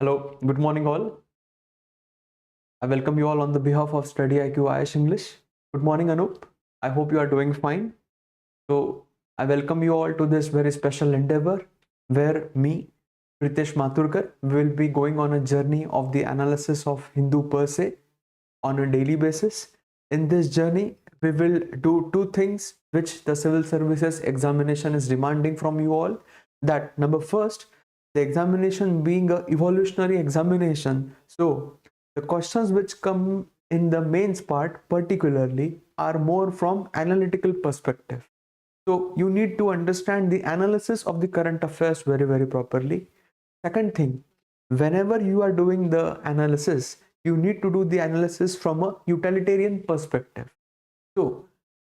Hello, good morning all. I welcome you all on the behalf of StudyIQ IAS English. Good morning Anup. I hope you are doing fine. So I welcome you all to this very special endeavor where me, Pritesh Mathurkar, will be going on a journey of the analysis of Hindu per se on a daily basis. In this journey, we will do two things which the civil services examination is demanding from you all. That number first, the examination being a evolutionary examination. So the questions which come in the mains part particularly are more from analytical perspective. So you need to understand the analysis of the current affairs very properly. Second thing, whenever you are doing the analysis, you need to do the analysis from a utilitarian perspective. So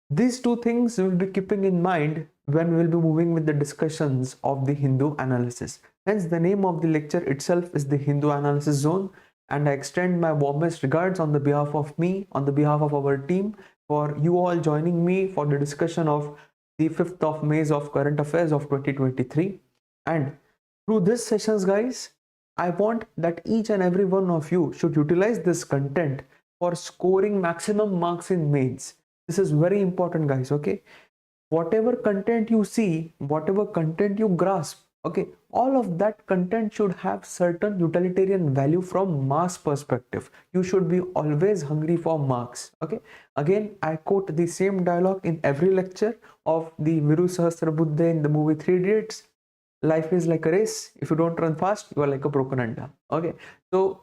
these two things we will be keeping in mind when we will be moving with the discussions of the Hindu analysis. Hence the name of the lecture itself is the Hindu Analysis Zone, and I extend my warmest regards on the behalf of me, on the behalf of our team, for you all joining me for the discussion of the 5th of May of current affairs of 2023. And through this sessions, guys, I want that each and every one of you should utilize this content for scoring maximum marks in mains. This is very important, guys. Okay, whatever content you see, whatever content you grasp, okay, all of that content should have certain utilitarian value from marks perspective. You should be always hungry for marks. Okay, again I quote the same dialogue in every lecture of the Viru Sahasrabuddhe in the movie Three Idiots. Life is like a race. If you don't run fast, you are like a broken anda. Okay, so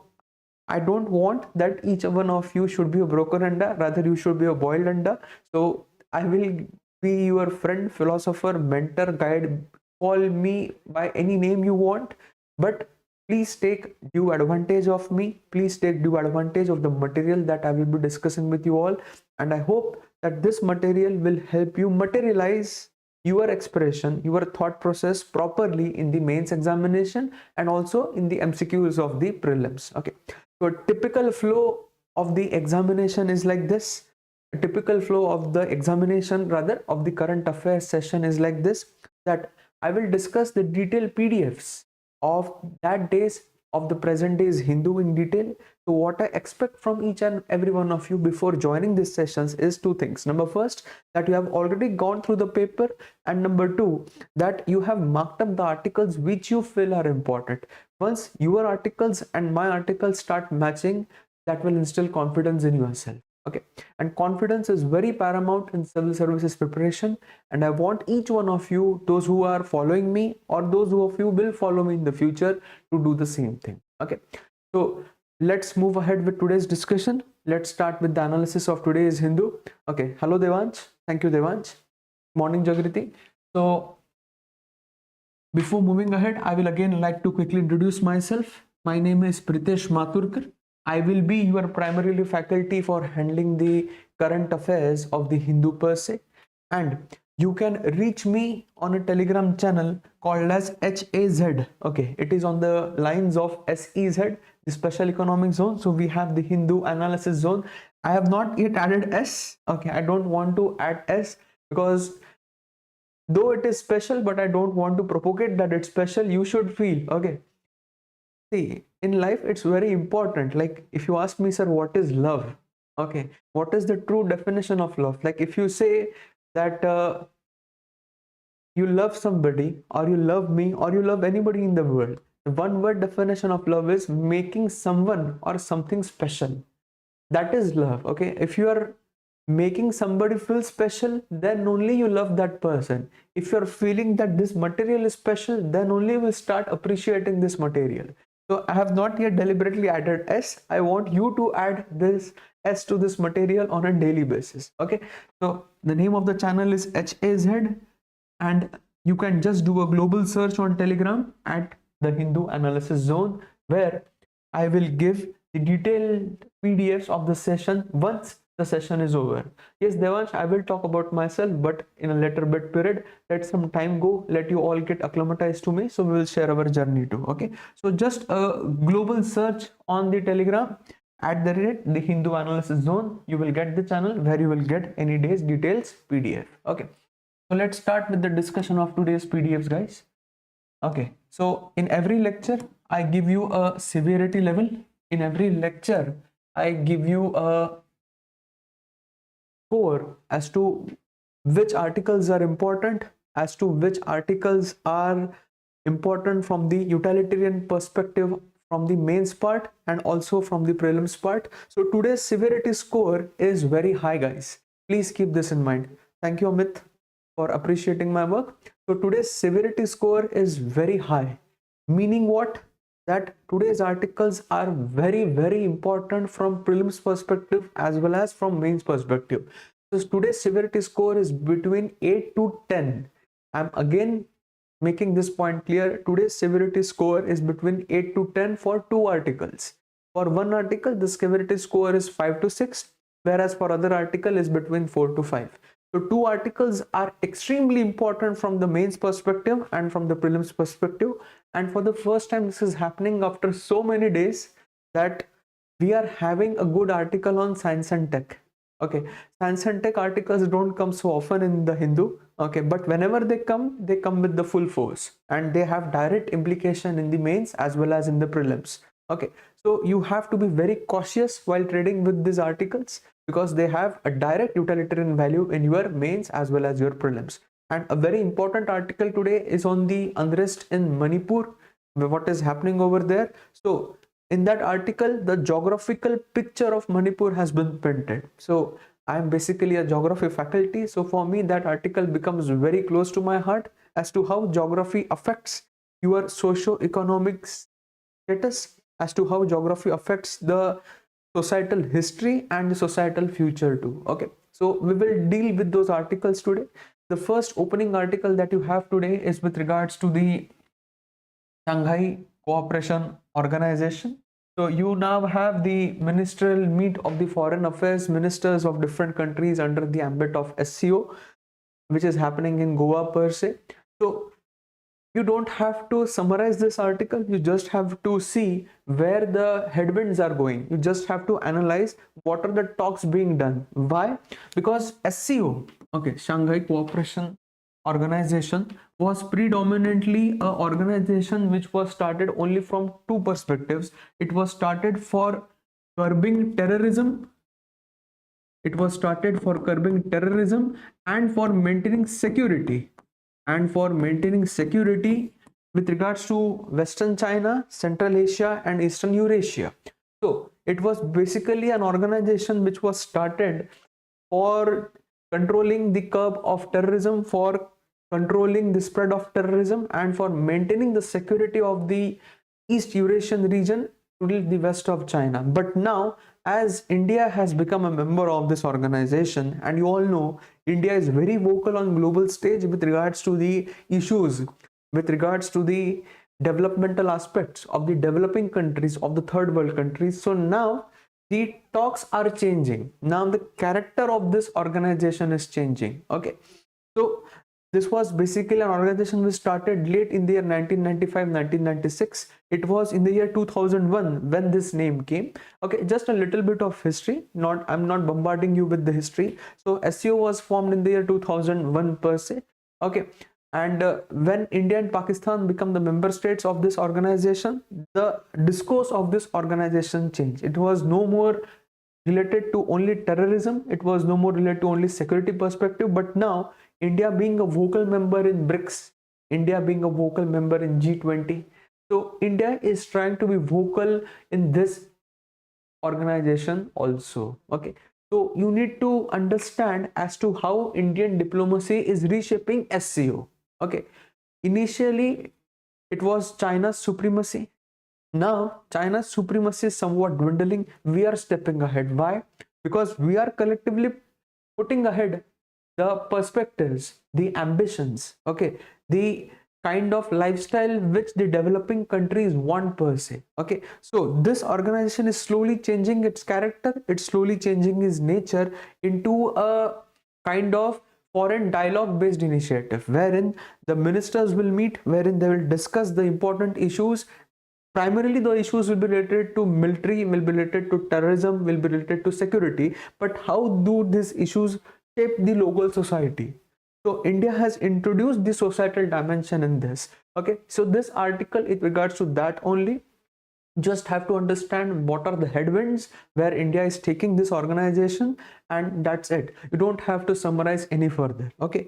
I don't want that each one of you should be a broken anda, rather you should be a boiled anda. So I will be your friend, philosopher, mentor, guide. Call me by any name you want, but please take due advantage of me. Please take due advantage of the material that I will be discussing with you all. And I hope that this material will help you materialize your expression, your thought process properly in the mains examination and also in the MCQs of the prelims. Okay. So a typical flow of the examination is like this. A typical flow of the examination, rather of the current affairs session, is like this, that I will discuss the detailed PDFs of that days of the present days Hindu in detail. So what I expect from each and every one of you before joining these sessions is two things. Number first, that you have already gone through the paper, and number two, that you have marked up the articles which you feel are important. Once your articles and my articles start matching, that will instill confidence in yourself. Okay, and confidence is very paramount in civil services preparation, and I want each one of you, those who are following me or those who of you will follow me in the future, to do the same thing. Okay, so let's move ahead with today's discussion. Let's start with the analysis of today's Hindu. Okay, hello Devansh. Thank you, Devansh. Morning, Jagriti. So before moving ahead, I will again like to quickly introduce myself. My name is Pritesh Mathurkar. I will be your primarily faculty for handling the current affairs of the Hindu per se, and you can reach me on a Telegram channel called as HAZ. Okay, it is on the lines of SEZ, the Special Economic Zone. So we have the Hindu Analysis Zone. I have not yet added S. Okay, I don't want to add S because though it is special, but I don't want to propagate that it's special. You should feel, okay, see, in life it's very important. Like if you ask me, sir, what is love? Okay, what is the true definition of love? Like if you say that you love somebody, or you love me, or you love anybody in the world, the one word definition of love is making someone or something special. That is love. Okay, if you are making somebody feel special, then only you love that person. If you're feeling that this material is special, then only you will start appreciating this material. So I have not yet deliberately added S. I want you to add this S to this material on a daily basis. Okay, so the name of the channel is HAZ, and you can just do a global search on Telegram at the Hindu Analysis Zone, where I will give the detailed PDFs of the session once the session is over. Yes, Devansh, I will talk about myself, but in a later bit period. Let some time go, let you all get acclimatized to me, so we will share our journey too. Okay, so just a global search on the Telegram at the Hindu Analysis Zone. You will get the channel where you will get any day's details PDF. Okay, so let's start with the discussion of today's PDFs, guys. Okay, so in every lecture, I give you a severity level. In every lecture, I give you a score as to which articles are important, as to which articles are important from the utilitarian perspective, from the mains part and also from the prelims part. So today's severity score is very high, guys. Please keep this in mind. Thank you, Amit, for appreciating my work. So today's severity score is very high, meaning what? That today's articles are very, very important from prelims perspective as well as from mains perspective. So today's severity score is between 8 to 10. I'm again making this point clear. Today's severity score is between 8 to 10 for two articles. For one article, the severity score is 5 to 6, whereas for other article is between 4 to 5. So two articles are extremely important from the mains perspective and from the prelims perspective. And for the first time, this is happening after so many days that we are having a good article on science and tech. Okay, science and tech articles don't come so often in the Hindu. Okay, but whenever they come with the full force and they have direct implication in the mains as well as in the prelims. Okay, so you have to be very cautious while trading with these articles because they have a direct utilitarian value in your mains as well as your prelims. And a very important article today is on the unrest in Manipur, what is happening over there. So in that article, the geographical picture of Manipur has been painted. So I am basically a geography faculty. So for me, that article becomes very close to my heart as to how geography affects your socio-economic status, as to how geography affects the societal history and the societal future too. Okay, so we will deal with those articles today. The first opening article that you have today is with regards to the Shanghai Cooperation Organization. So you now have the ministerial meet of the foreign affairs ministers of different countries under the ambit of SCO, which is happening in Goa per se. So you don't have to summarize this article, you just have to see where the headwinds are going. You just have to analyze what are the talks being done. Why? Because SCO, okay, Shanghai Cooperation Organization, was predominantly an organization which was started only from two perspectives. It was started for curbing terrorism. It was started for curbing terrorism and for maintaining security. And for maintaining security with regards to Western China, Central Asia, and Eastern Eurasia. So it was basically an organization which was started for controlling the curb of terrorism, for controlling the spread of terrorism, and for maintaining the security of the East Eurasian region to the west of China. But now, as India has become a member of this organization, and you all know India is very vocal on global stage with regards to the issues, with regards to the developmental aspects of the developing countries, of the third world countries. So now the talks are changing. Now the character of this organization is changing. Okay, so this was basically an organization which started late in the year 1995-1996. It was in the year 2001 when this name came. Okay, just a little bit of history. I'm not bombarding you with the history. So SCO was formed in the year 2001 per se. Okay, and when India and Pakistan become the member states of this organization, the discourse of this organization changed. It was no more related to only terrorism. It was no more related to only security perspective. But now India being a vocal member in BRICS, India being a vocal member in G20. So India is trying to be vocal in this organization also. Okay. So you need to understand as to how Indian diplomacy is reshaping SCO. Okay. Initially, it was China's supremacy. Now, China's supremacy is somewhat dwindling. We are stepping ahead. Why? Because we are collectively putting ahead the perspectives, the ambitions, okay, the kind of lifestyle which the developing countries want per se. Okay, so this organization is slowly changing its character, it's slowly changing its nature into a kind of foreign dialogue based initiative wherein the ministers will meet, wherein they will discuss the important issues. Primarily the issues will be related to military, will be related to terrorism, will be related to security, but how do these issues shape the local society? So India has introduced the societal dimension in this. Okay, so this article, it regards to that only. Just have to understand what are the headwinds where India is taking this organization, and that's it. You don't have to summarize any further. Okay,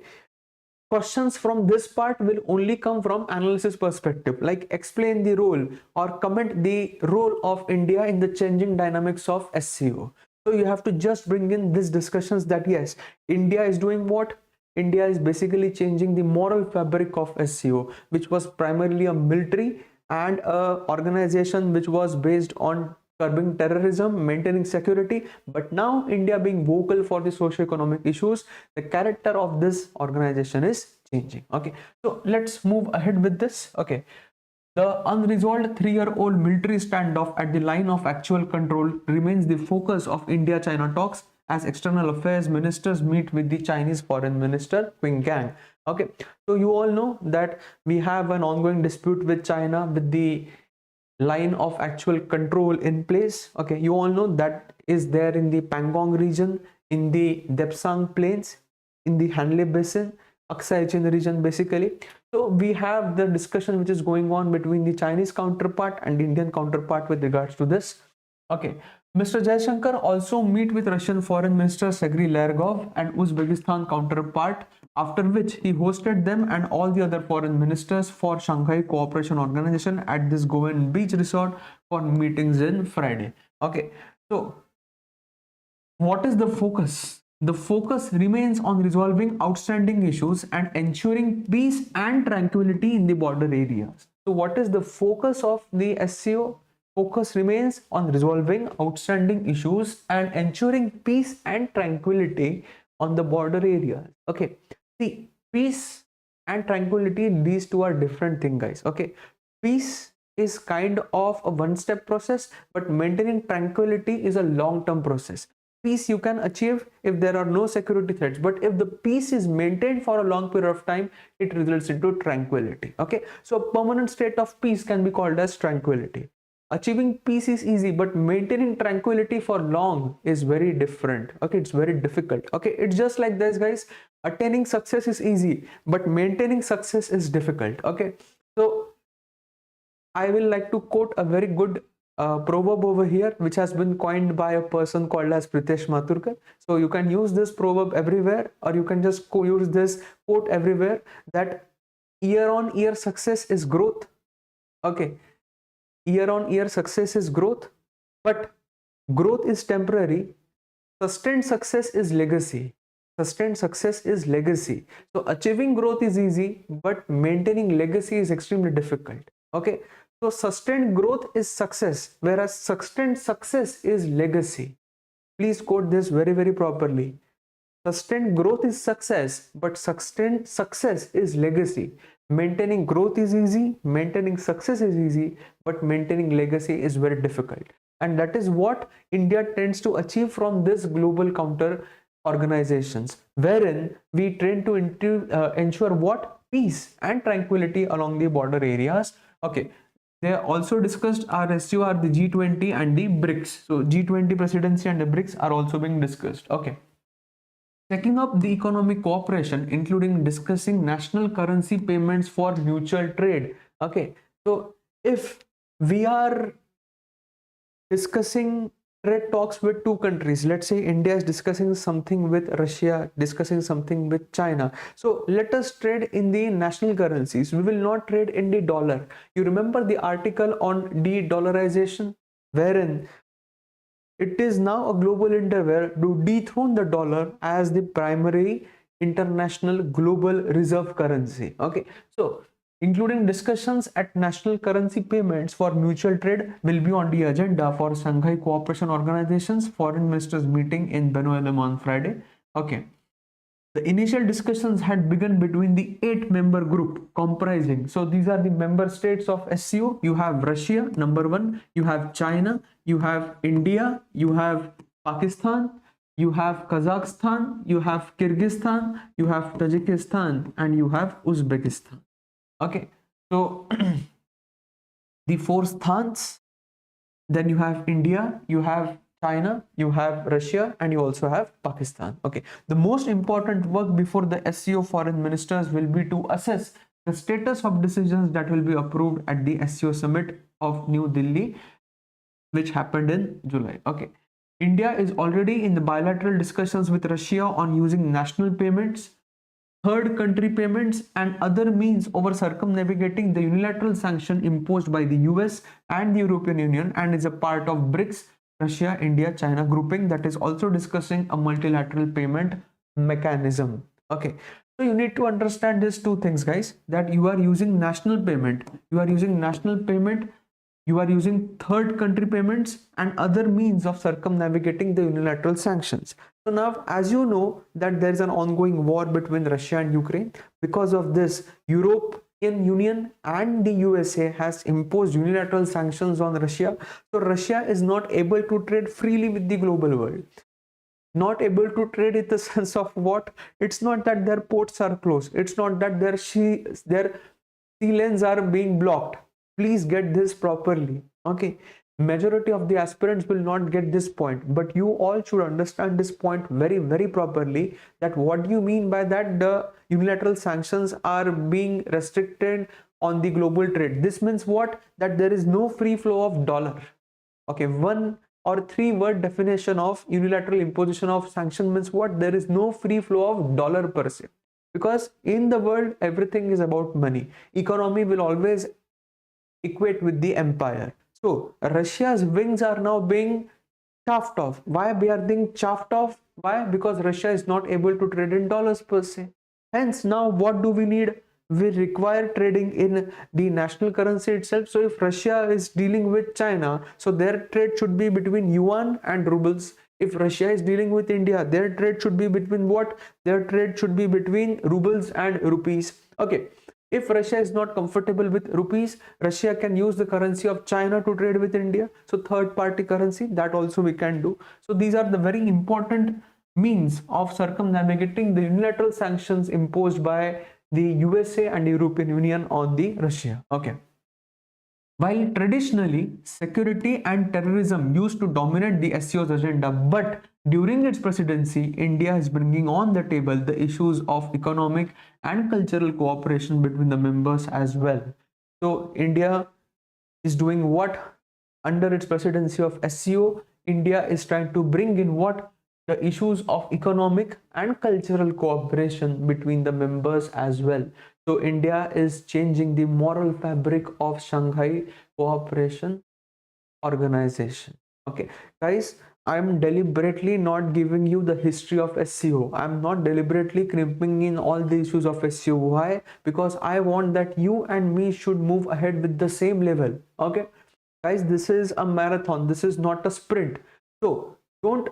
questions from this part will only come from analysis perspective, like explain the role or comment the role of India in the changing dynamics of SCO. So you have to just bring in these discussions that yes, India is doing what? India is basically changing the moral fabric of SCO, which was primarily a military and a organization which was based on curbing terrorism, maintaining security. But now India being vocal for the socio-economic issues, the character of this organization is changing. Okay, so let's move ahead with this. Okay, the unresolved 3-year-old military standoff at the line of actual control remains the focus of India-China talks as external affairs ministers meet with the Chinese foreign minister Qin Gang. Okay, so you all know that we have an ongoing dispute with China with the line of actual control in place. Okay, you all know that is there in the Pangong region, in the Depsang plains, in the Hanle basin, Aksai Chin region basically. So we have the discussion which is going on between the Chinese counterpart and the Indian counterpart with regards to this. Okay, Mr. Jaishankar also meet with Russian Foreign Minister Sergei Lavrov and Uzbekistan counterpart, after which he hosted them and all the other foreign ministers for Shanghai Cooperation Organization at this Goan Beach Resort for meetings in Friday. Okay, so what is the focus? The focus remains on resolving outstanding issues and ensuring peace and tranquility in the border areas. So what is the focus of the SCO? Focus remains on resolving outstanding issues and ensuring peace and tranquility on the border areas. Okay, see, peace and tranquility, these two are different things, guys. Okay, peace is kind of a one-step process, but maintaining tranquility is a long-term process. Peace you can achieve if there are no security threats, but if the peace is maintained for a long period of time, it results into tranquility. Okay, so a permanent state of peace can be called as tranquility. Achieving peace is easy, but maintaining tranquility for long is very different. Okay, it's very difficult. Okay, it's just like this, guys. Attaining success is easy, but maintaining success is difficult. Okay, so I will like to quote a very good proverb over here, which has been coined by a person called as Pritesh Mathurkar. So you can use this proverb everywhere, or you can just use this quote everywhere, that year on year success is growth. Okay, year on year success is growth, but growth is temporary. Sustained success is legacy. Sustained success is legacy. So achieving growth is easy, but maintaining legacy is extremely difficult. Okay, so sustained growth is success, whereas sustained success is legacy. Please quote this very, very properly. Sustained growth is success, but sustained success is legacy. Maintaining growth is easy, maintaining success is easy, but maintaining legacy is very difficult. And that is what India tends to achieve from this global counter organizations, wherein we tend to ensure what? Peace and tranquility along the border areas. Okay, they also discussed our SUR, the G20 and the BRICS. So G20 presidency and the BRICS are also being discussed. Okay, taking up the economic cooperation, including discussing national currency payments for mutual trade. Okay, so if we are discussing trade talks with two countries, let's say India is discussing something with Russia, discussing something with China, so let us trade in the national currencies. We will not trade in the dollar. You remember the article on de-dollarization, wherein it is now a global endeavor to dethrone the dollar as the primary international global reserve currency. Okay, so including discussions at national currency payments for mutual trade will be on the agenda for Shanghai Cooperation Organization's foreign ministers meeting in Benoît on Friday. Okay, the initial discussions had begun between the 8-member group comprising, so these are the member states of SCO. You have Russia, number 1, you have China, you have India, you have Pakistan, you have Kazakhstan, you have Kyrgyzstan, you have Tajikistan, and you have Uzbekistan. Okay, so the 4 sthans, then you have India, you have China, you have Russia, and you also have Pakistan. Okay, the most important work before the SCO foreign ministers will be to assess the status of decisions that will be approved at the SCO summit of New Delhi, which happened in July. Okay, India is already in the bilateral discussions with Russia on using national payments, third country payments, and other means over circumnavigating the unilateral sanction imposed by the US and the European Union, and is a part of BRICS, Russia, India, China grouping that is also discussing a multilateral payment mechanism. Okay, so you need to understand these two things, guys, that you are using national payment, you are using third country payments and other means of circumnavigating the unilateral sanctions. So now, as you know, that there is an ongoing war between Russia and Ukraine. Because of this, European Union and the USA has imposed unilateral sanctions on Russia. So Russia is not able to trade freely with the global world. Not able to trade in the sense of what? It's not that their ports are closed. It's not that their sea lanes are being blocked. Please get this properly. Okay, majority of the aspirants will not get this point, but you all should understand this point very properly, that what do you mean by that the unilateral sanctions are being restricted on the global trade. This means what? That there is no free flow of dollar. Okay, one or three word definition of unilateral imposition of sanction means what? There is no free flow of dollar per se, because in the world everything is about money. Economy will always equate with the empire. So Russia's wings are now being chopped off. Why they are being chopped off? Why? Because Russia is not able to trade in dollars per se. Hence, now what do we need? We require trading in the national currency itself. So if Russia is dealing with China, so their trade should be between yuan and rubles. If Russia is dealing with India, their trade should be between what? Their trade should be between rubles and rupees. Okay. If Russia is not comfortable with rupees, Russia can use the currency of China to trade with India. So third party currency, that also we can do. So these are the very important means of circumnavigating the unilateral sanctions imposed by the USA and European Union on the Russia. Okay. While traditionally security and terrorism used to dominate the SCO's agenda, but during its presidency, India is bringing on the table the issues of economic and cultural cooperation between the members as well. So India is doing what? Under its presidency of SCO, India is trying to bring in what? The issues of economic and cultural cooperation between the members as well. So India is changing the moral fabric of Shanghai Cooperation Organization. Okay, guys, I'm deliberately not giving you the history of SCO. I'm not deliberately crimping in all the issues of SCO. Why? Because I want that you and me should move ahead with the same level. Okay, guys, this is a marathon. This is not a sprint. So don't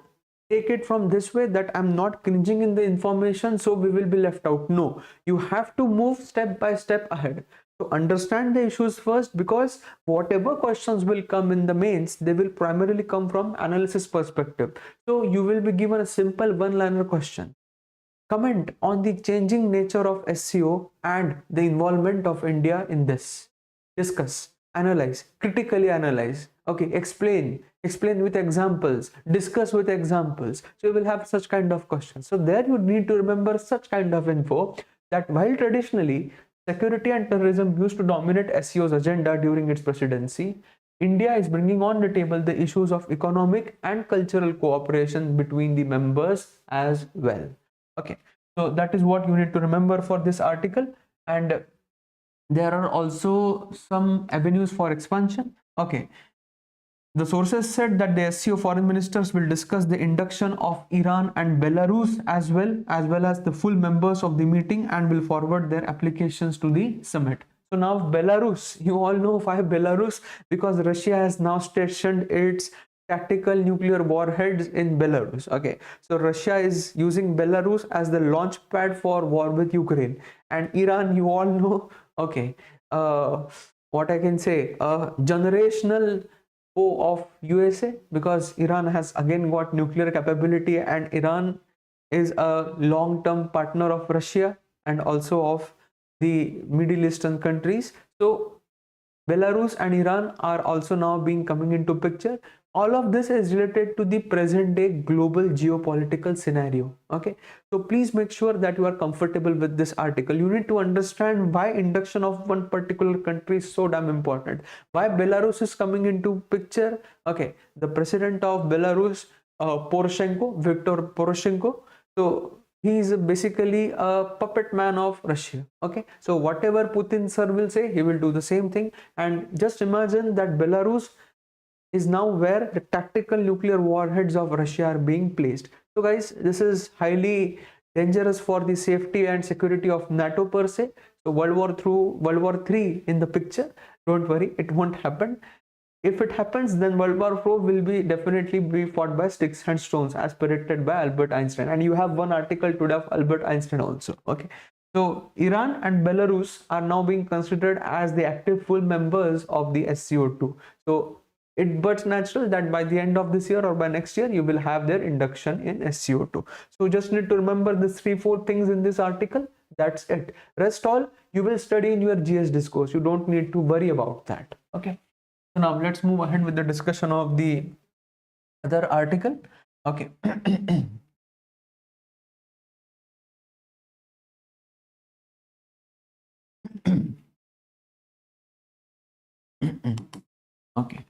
take it from this way that I'm not cringing in the information, so we will be left out. No, you have to move step by step ahead. So understand the issues first, because whatever questions will come in the mains, they will primarily come from analysis perspective. So you will be given a simple one-liner question. Comment on the changing nature of SCO and the involvement of India in this. Discuss, analyze, critically analyze. Okay, explain with examples, discuss with examples. So you will have such kind of questions. So there you need to remember such kind of info, that while traditionally security and terrorism used to dominate SCO's agenda during its presidency, India is bringing on the table the issues of economic and cultural cooperation between the members as well. Okay, so that is what you need to remember for this article. And there are also some avenues for expansion. Okay, the sources said that the SCO foreign ministers will discuss the induction of Iran and Belarus as well as the full members of the meeting, and will forward their applications to the summit. So now Belarus, you all know why Belarus, because Russia has now stationed its tactical nuclear warheads in Belarus. Okay, so Russia is using Belarus as the launch pad for war with Ukraine. And Iran, you all know, okay, what I can say, generational of USA, because Iran has again got nuclear capability, and Iran is a long-term partner of Russia and also of the Middle Eastern countries. So Belarus and Iran are also now being coming into picture. All of this is related to the present day global geopolitical scenario. Okay, so please make sure that you are comfortable with this article. You need to understand why induction of one particular country is so damn important, why Belarus is coming into picture. Okay, the president of Belarus, Viktor Poroshenko, so he is basically a puppet man of Russia. Okay, so whatever Putin sir will say, he will do the same thing. And just imagine that Belarus is now where the tactical nuclear warheads of Russia are being placed. So guys, this is highly dangerous for the safety and security of NATO per se. So World War III in the picture. Don't worry, it won't happen. If it happens, then World War IV will be definitely be fought by sticks and stones, as predicted by Albert Einstein. And you have one article today of Albert Einstein also. Okay, so Iran and Belarus are now being considered as the active full members of the SCO2. So it but natural that by the end of this year or by next year you will have their induction in SCO2. So just need to remember these 3-4 things in this article. That's it. Rest all you will study in your GS discourse. You don't need to worry about that. Okay. So now let's move ahead with the discussion of the other article. Okay. Okay.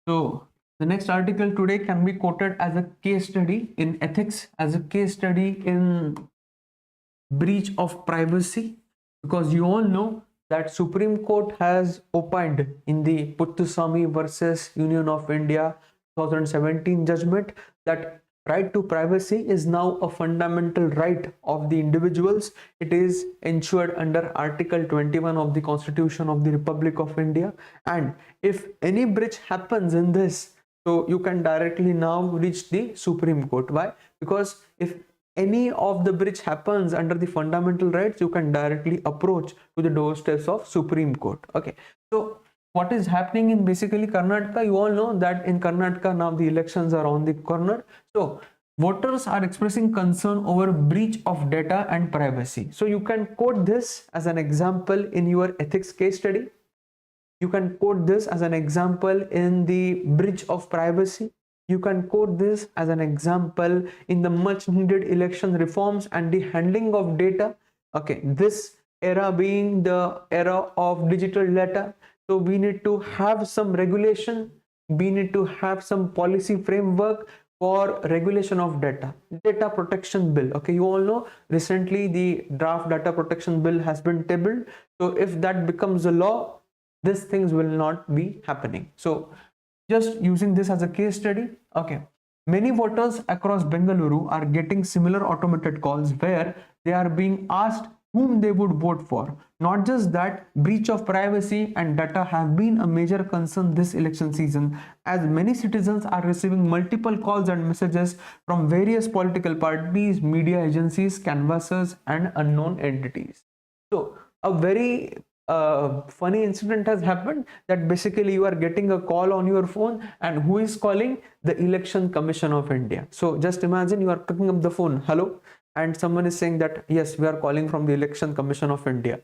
So the next article today can be quoted as a case study in ethics, as a case study in breach of privacy, because you all know that Supreme Court has opined in the Puttaswamy versus Union of India 2017 judgment that right to privacy is now a fundamental right of the individuals. It is ensured under Article 21 of the Constitution of the Republic of India. And if any breach happens in this, so you can directly now reach the Supreme Court. Why? Because if any of the breach happens under the fundamental rights, you can directly approach to the doorsteps of Supreme Court. Okay, so what is happening in basically Karnataka? You all know that in Karnataka now the elections are on the corner. So voters are expressing concern over breach of data and privacy. So you can quote this as an example in your ethics case study. You can quote this as an example in the breach of privacy. You can quote this as an example in the much needed election reforms and the handling of data. Okay, this era being the era of digital data. So we need to have some regulation. We need to have some policy framework for regulation of data protection bill. Okay, you all know recently the draft data protection bill has been tabled. So if that becomes a law, these things will not be happening. So just using this as a case study. Okay, many voters across Bengaluru are getting similar automated calls where they are being asked whom they would vote for. Not just that, breach of privacy and data have been a major concern this election season, as many citizens are receiving multiple calls and messages from various political parties, media agencies, canvassers, and unknown entities. So a very funny incident has happened that basically you are getting a call on your phone, and who is calling? The Election Commission of India. So just imagine you are picking up the phone, hello, and someone is saying that yes, we are calling from the Election Commission of India.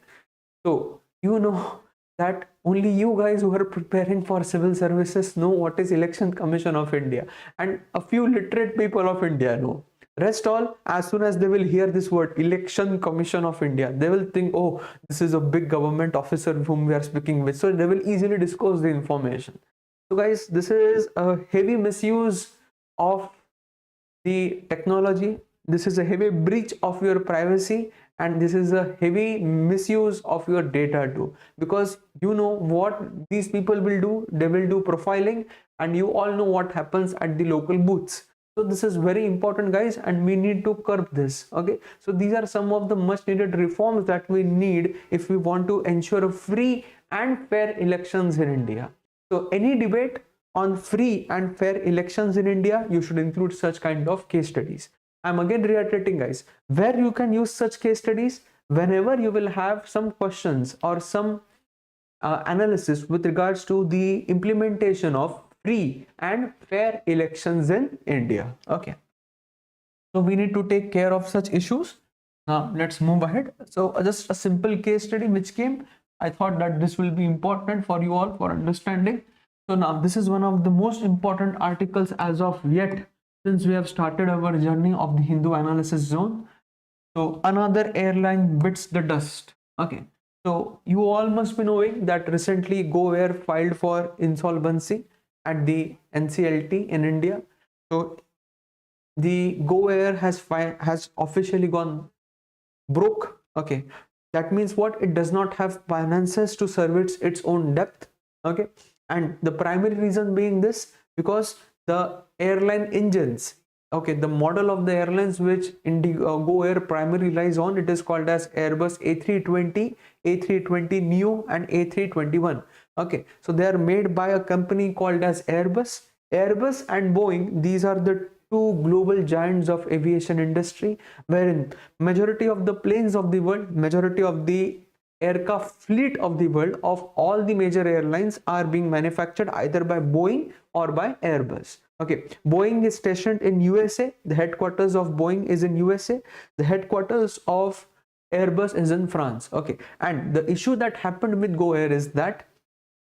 So you know that only you guys who are preparing for civil services know what is Election Commission of India, and a few literate people of India know. Rest all, as soon as they will hear this word Election Commission of India, they will think, oh, this is a big government officer whom we are speaking with. So they will easily disclose the information. So guys, this is a heavy misuse of the technology. This is a heavy breach of your privacy, and this is a heavy misuse of your data too, because you know what these people will do. They will do profiling, and you all know what happens at the local booths. So this is very important, guys, and we need to curb this. Okay, so these are some of the much needed reforms that we need if we want to ensure a free and fair elections in India. So any debate on free and fair elections in India, you should include such kind of case studies. I'm again reiterating, guys, where you can use such case studies whenever you will have some questions or some analysis with regards to the implementation of free and fair elections in India. Okay, so we need to take care of such issues. Now let's move ahead. So just a simple case study which came I thought that this will be important for you all for understanding. So now this is one of the most important articles as of yet, since we have started our journey of the Hindu analysis zone. So another airline bits the dust. Okay. So you all must be knowing that recently Go Air filed for insolvency at the NCLT in India. So the Go Air has officially gone broke. Okay, that means what? It does not have finances to service its own debt. Okay, and the primary reason being this, because the airline engines, okay, the model of the airlines which Go Air primarily relies on, it is called as Airbus A320, A320 Neo and A321. Okay, so they are made by a company called as Airbus and Boeing. These are the two global giants of aviation industry, wherein majority of the planes of the world, majority of the aircraft fleet of the world of all the major airlines are being manufactured either by Boeing or by Airbus. Okay, Boeing is stationed in USA. The headquarters of Boeing is in USA. The headquarters of Airbus is in France. Okay, and the issue that happened with Go Air is that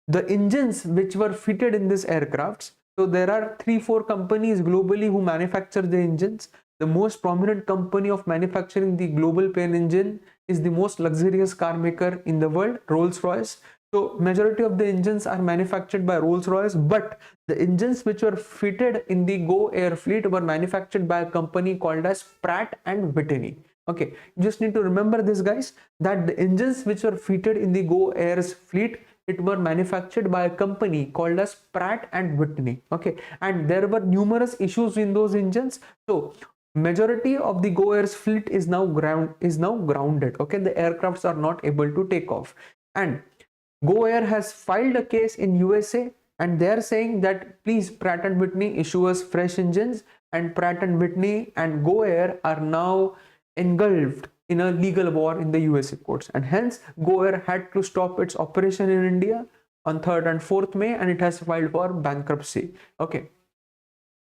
the engines which were fitted in these aircrafts, so there are 3-4 companies globally who manufacture the engines. The most prominent company of manufacturing the global plane engine is the most luxurious car maker in the world, Rolls-Royce. So majority of the engines are manufactured by Rolls-Royce, but the engines which were fitted in the Go Air fleet were manufactured by a company called as Pratt and Whitney. Okay, you just need to remember this, guys, that the engines which were fitted in the Go Air's fleet, it were manufactured by a company called as Pratt and Whitney. Okay, and there were numerous issues in those engines. So majority of the Go Air's fleet is now grounded. Okay, the aircrafts are not able to take off, and Go Air has filed a case in USA, and they are saying that please Pratt and Whitney issue us fresh engines, and Pratt and Whitney and Go Air are now engulfed in a legal war in the USA courts, and hence Go Air had to stop its operation in India on 3rd and 4th May, and it has filed for bankruptcy. Okay,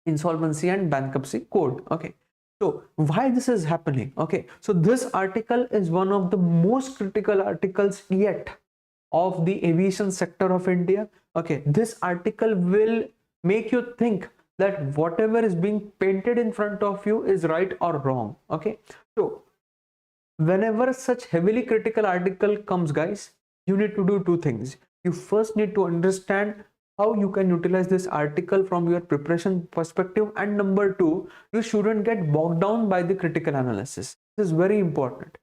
insolvency and bankruptcy code. Okay, so why this is happening? Okay, so this article is one of the most critical articles yet of the aviation sector of India. Okay, this article will make you think that whatever is being painted in front of you is right or wrong. Okay, so whenever such heavily critical article comes, guys, you need to do two things. You first need to understand how you can utilize this article from your preparation perspective, and number two, you shouldn't get bogged down by the critical analysis. This is very important.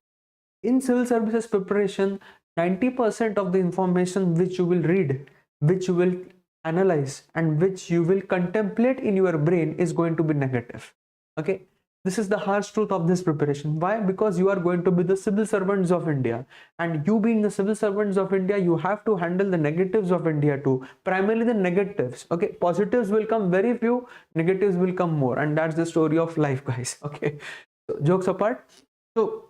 In civil services preparation, 90% of the information which you will read, which you will analyze, and which you will contemplate in your brain is going to be negative. Okay, this is the harsh truth of this preparation. Why? Because you are going to be the civil servants of India, and you being the civil servants of India, you have to handle the negatives of India too, primarily the negatives. Okay, positives will come very few, negatives will come more, and that's the story of life, guys. Okay, so jokes apart, so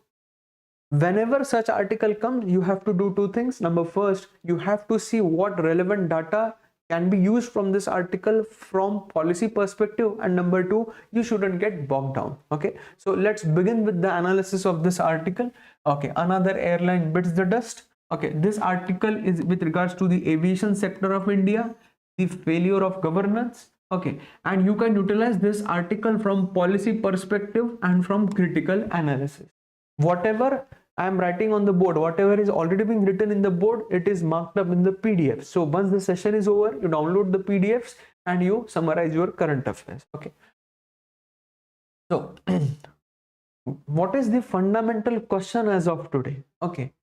whenever such article comes, you have to do two things. Number first, you have to see what relevant data can be used from this article from policy perspective, and number two, you shouldn't get bogged down. Okay, so let's begin with the analysis of this article. Okay, another airline bits the dust. Okay, this article is with regards to the aviation sector of India, the failure of governance. Okay, and you can utilize this article from policy perspective and from critical analysis. Whatever I am writing on the board, whatever is already being written in the board, it is marked up in the PDF. So once the session is over, you download the PDFs and you summarize your current affairs. Okay, so what is the fundamental question as of today? Okay,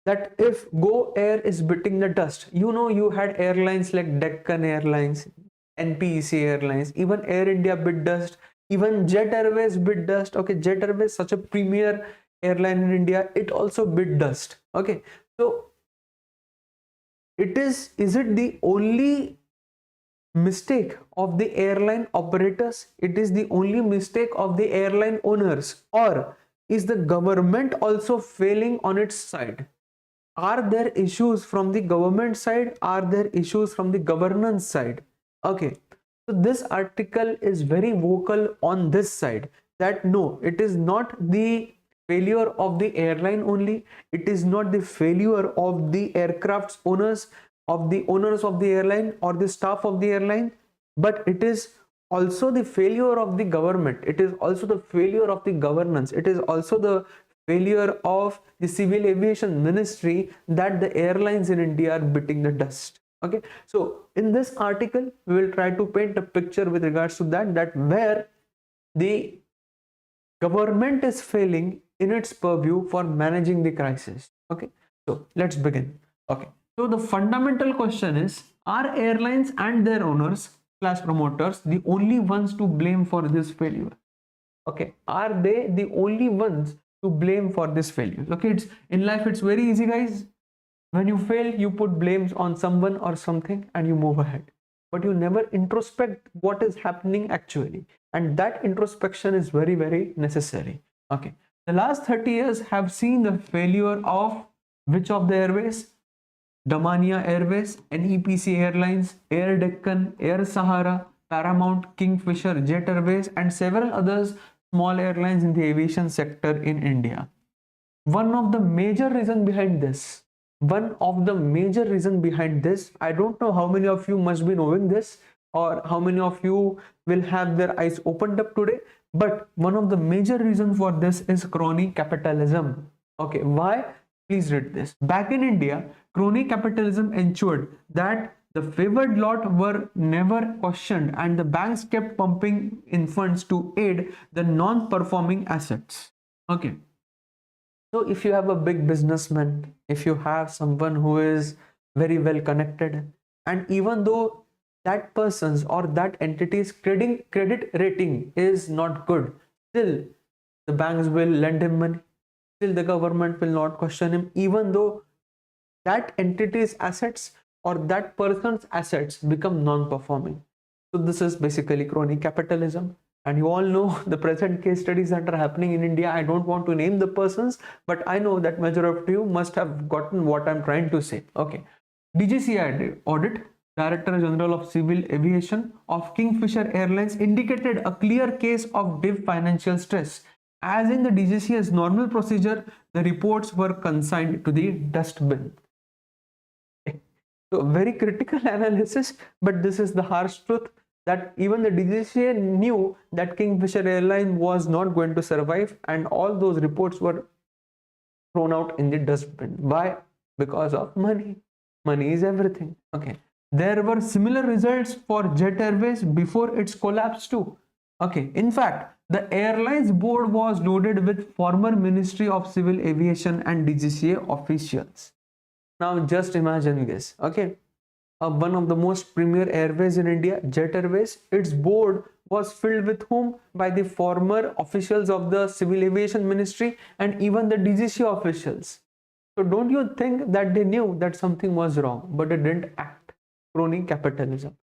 that if Go Air is beating the dust, you had airlines like Deccan Airlines, NPEC Airlines, even Air India bit dust, even Jet Airways bit dust. Okay, Jet Airways, such a premier airline in India, it also bit dust. Okay, so is it the only mistake of the airline operators? It is the only mistake of the airline owners, or is the government also failing on its side? Are there issues from the government side? Are there issues from the governance side? Okay, so this article is very vocal on this side, that no, it is not the failure of the airline only. It is not the failure of the aircraft's owners, of the owners of the airline or the staff of the airline, but it is also the failure of the government. It is also the failure of the governance. It is also the failure of the civil aviation ministry that the airlines in India are beating the dust. Okay, so in this article we will try to paint a picture with regards to that where the government is failing in its purview for managing the crisis. Okay, so let's begin. Okay, so the fundamental question is, are airlines and their owners slash promoters the only ones to blame for this failure? Okay, are they the only ones to blame for this failure? Okay, it's in life, it's very easy, guys. When you fail, you put blames on someone or something and you move ahead, but you never introspect what is happening actually, and that introspection is very, very necessary. Okay, the last 30 years have seen the failure of which of the airways? Damania Airways, NEPC Airlines, Air Deccan, Air Sahara, Paramount, Kingfisher, Jet Airways, and several others small airlines in the aviation sector in India. One of the major reasons behind this, I don't know how many of you must be knowing this or how many of you will have their eyes opened up today, but one of the major reasons for this is crony capitalism. Okay, why? Please read this. Back in India, crony capitalism ensured that the favored lot were never questioned and the banks kept pumping in funds to aid the non-performing assets. Okay. So if you have a big businessman, if you have someone who is very well connected, and even though that person's or that entity's credit rating is not good, still the banks will lend him money, still the government will not question him, even though that entity's assets or that person's assets become non-performing. So this is basically crony capitalism. And you all know the present case studies that are happening in India. I don't want to name the persons, but I know that majority of you must have gotten what I'm trying to say. Okay. DGCA audit, Director General of Civil Aviation of Kingfisher Airlines, indicated a clear case of deep financial stress. As in the DGCA's normal procedure, the reports were consigned to the dustbin. So very critical analysis, but this is the harsh truth that even the DGCA knew that Kingfisher Airline was not going to survive, and all those reports were thrown out in the dustbin. Why? Because of money. Money is everything. Okay. There were similar results for Jet Airways before its collapse too. Okay. In fact, the airline's board was loaded with former Ministry of Civil Aviation and DGCA officials. Now just imagine this. Okay. One of the most premier airways in India, Jet Airways, its board was filled with whom? By the former officials of the Civil Aviation Ministry and even the DGCA officials. So don't you think that they knew that something was wrong, but they didn't act? Crony capitalism.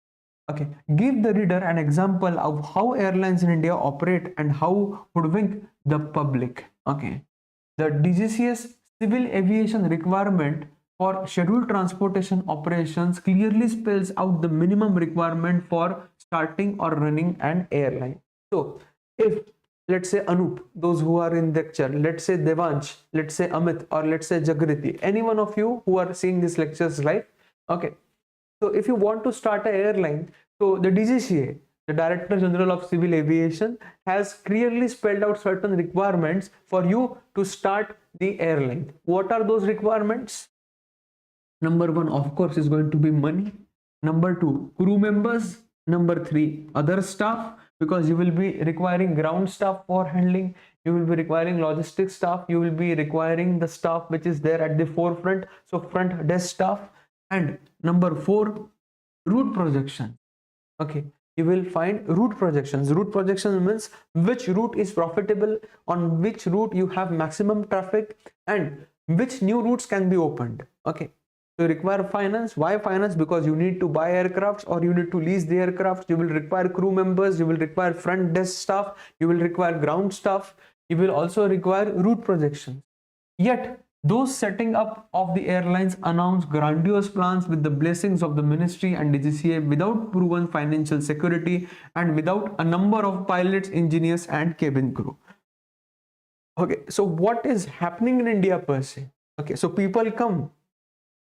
Okay, give the reader an example of how airlines in India operate and how hoodwink the public. Okay, the DGCA's civil aviation requirement for scheduled transportation operations clearly spells out the minimum requirement for starting or running an airline. So if, let's say Anup, those who are in lecture, let's say Devansh, let's say Amit, or let's say Jagriti, any one of you who are seeing these lectures live, okay, so if you want to start an airline, so the DGCA, the Director General of Civil Aviation, has clearly spelled out certain requirements for you to start the airline. What are those requirements? Number one, of course, is going to be money. Number two, crew members. Number three, other staff, because you will be requiring ground staff for handling. You will be requiring logistics staff. You will be requiring the staff which is there at the forefront, so front desk staff. And number four, route projection. Okay, you will find route projections. Route projection means which route is profitable, on which route you have maximum traffic, and which new routes can be opened. Okay. You require finance. Why finance? Because you need to buy aircrafts or you need to lease the aircraft. You will require crew members. You will require front desk staff. You will require ground staff. You will also require route projections. Yet, those setting up of the airlines announce grandiose plans with the blessings of the ministry and DGCA without proven financial security and without a number of pilots, engineers, and cabin crew. Okay, so what is happening in India per se? Okay, so people come,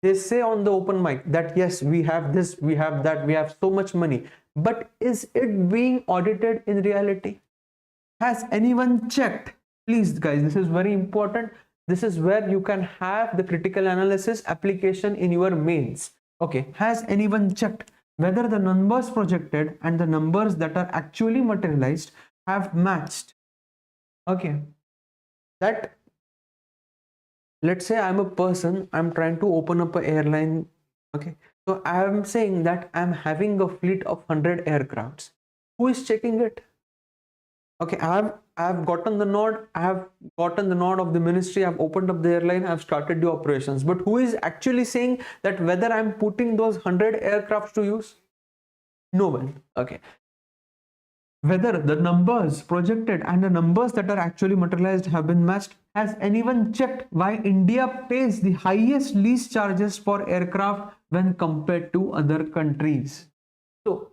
they say on the open mic that yes, we have this, we have that, we have so much money, but is it being audited in reality? Has anyone checked? Please guys, this is very important. This is where you can have the critical analysis application in your mains. Okay, has anyone checked whether the numbers projected and the numbers that are actually materialized have matched? Okay, that, let's say I'm a person, I'm trying to open up an airline. Okay, so I'm saying that I'm having a fleet of 100 aircrafts. Who is checking it? Okay, I've gotten the nod, I have gotten the nod of the ministry, I've opened up the airline, I've started the operations, but who is actually saying that whether I'm putting those 100 aircrafts to use? No one. Okay, whether the numbers projected and the numbers that are actually materialized have been matched? Has anyone checked why India pays the highest lease charges for aircraft when compared to other countries? So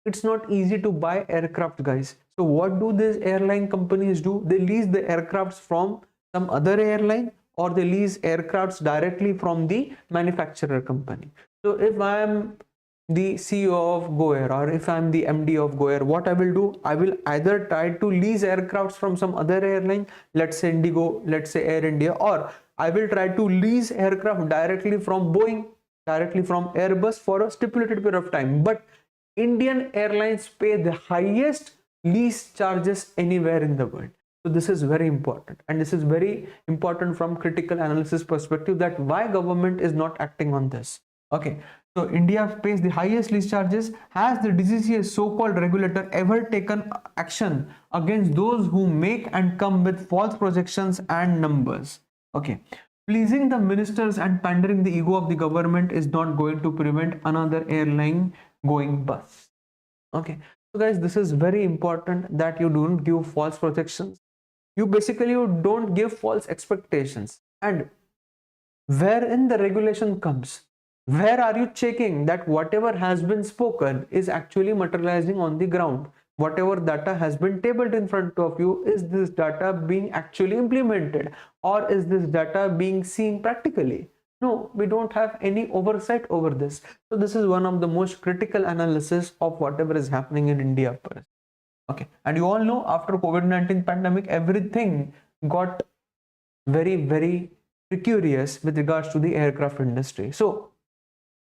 it's not easy to buy aircraft, guys. So what do these airline companies do? They lease the aircrafts from some other airline, or they lease aircrafts directly from the manufacturer company. So if I am the CEO of GoAir, or if I'm the MD of GoAir, what I will do? I will either try to lease aircrafts from some other airline, let's say Indigo, let's say Air India, or I will try to lease aircraft directly from Boeing, directly from Airbus for a stipulated period of time. But Indian Airlines pay the highest lease charges anywhere in the world. So this is very important, and this is very important from critical analysis perspective, that why government is not acting on this. Okay, so India pays the highest lease charges. Has the DCCA, so-called regulator, ever taken action against those who make and come with false projections and numbers? Okay, pleasing the ministers and pandering the ego of the government is not going to prevent another airline going bust. Okay, so guys, this is very important, that you don't give false projections. You basically, you don't give false expectations. And wherein the regulation comes, where are you checking that whatever has been spoken is actually materializing on the ground? Whatever data has been tabled in front of you, is this data being actually implemented, or is this data being seen practically? No, we don't have any oversight over this. So this is one of the most critical analysis of whatever is happening in India. Okay, and you all know, after COVID-19 pandemic, everything got very precarious with regards to the aircraft industry. So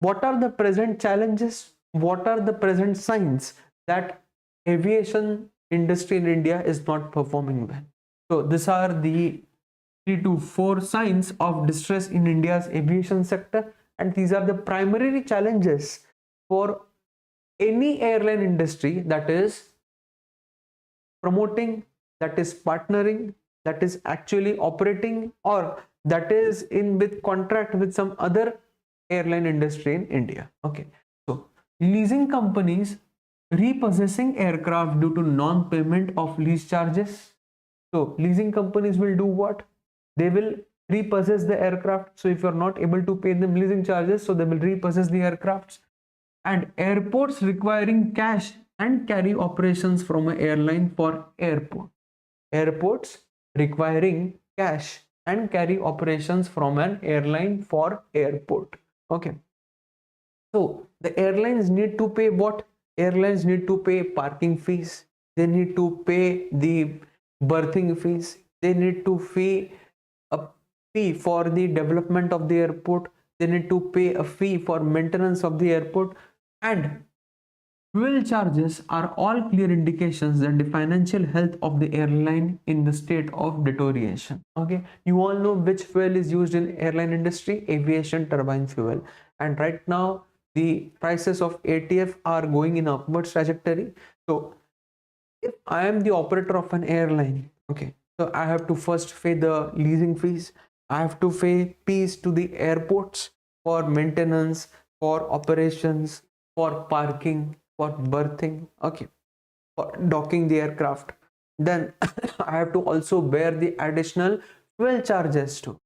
what are the present challenges? What are the present signs that aviation industry in India is not performing well? So these are the 3 to 4 signs of distress in India's aviation sector, and these are the primary challenges for any airline industry that is promoting, that is partnering, that is actually operating, or that is in with contract with some other airline industry in India. Okay, so leasing companies repossessing aircraft due to non-payment of lease charges. So leasing companies will do what? They will repossess the aircraft. So if you're not able to pay them leasing charges, so they will repossess the aircrafts. And airports requiring cash and carry operations from an airline for airport. Airports requiring cash and carry operations from an airline for airport. Okay, so the airlines need to pay what? Airlines need to pay parking fees, they need to pay the berthing fees, they need to pay a fee for the development of the airport, they need to pay a fee for maintenance of the airport, and fuel charges are all clear indications that the financial health of the airline in the state of deterioration. Okay, you all know which fuel is used in airline industry? Aviation turbine fuel. And right now the prices of ATF are going in upwards trajectory. So if I am the operator of an airline, okay, so I have to first pay the leasing fees, I have to pay fees to the airports for maintenance, for operations, for parking, for berthing, okay, for docking the aircraft. Then I have to also bear the additional fuel charges too.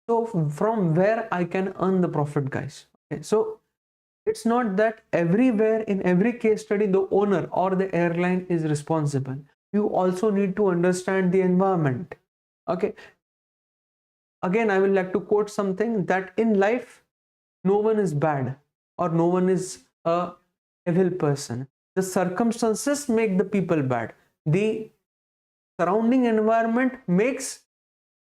So from where I can earn the profit, guys? Okay, so it's not that everywhere in every case study the owner or the airline is responsible. You also need to understand the environment. Okay, again I will like to quote something, that in life no one is bad or no one is a evil person. The circumstances make the people bad. The surrounding environment makes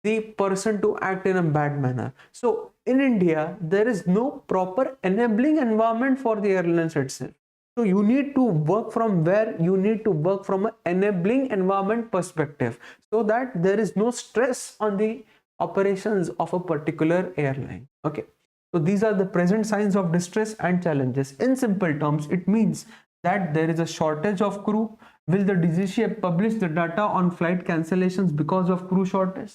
the person to act in a bad manner. So in India, there is no proper enabling environment for the airlines itself. So you need to work from where? You need to work from an enabling environment perspective, so that there is no stress on the operations of a particular airline. Okay. So these are the present signs of distress and challenges. In simple terms, it means that there is a shortage of crew. Will the DGCA publish the data on flight cancellations because of crew shortage?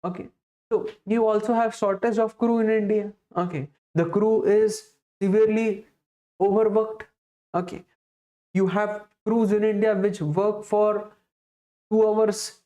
Okay, so you also have shortage of crew in India. Okay, the crew is severely overworked. Okay, you have crews in India which work for 2 hours.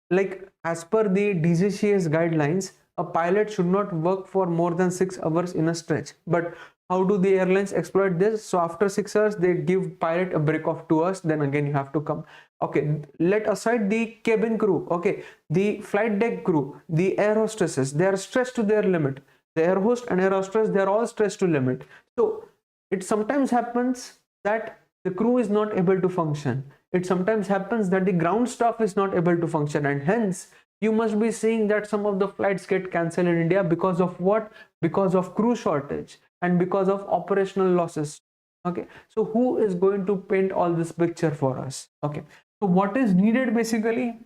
Like as per the DGCA's guidelines, a pilot should not work for more than 6 hours in a stretch. But how do the airlines exploit this? So after 6 hours, they give pilot a break of 2 hours. Then again, you have to come. Okay, let aside the cabin crew. Okay, the flight deck crew, the air hostesses, they are stressed to their limit. The air host and air hostess, they are all stressed to limit. So it sometimes happens that the crew is not able to function. It sometimes happens that the ground staff is not able to function, and hence you must be seeing that some of the flights get cancelled in India because of what? Because of crew shortage and because of operational losses. Okay, so who is going to paint all this picture for us? Okay, so what is needed basically?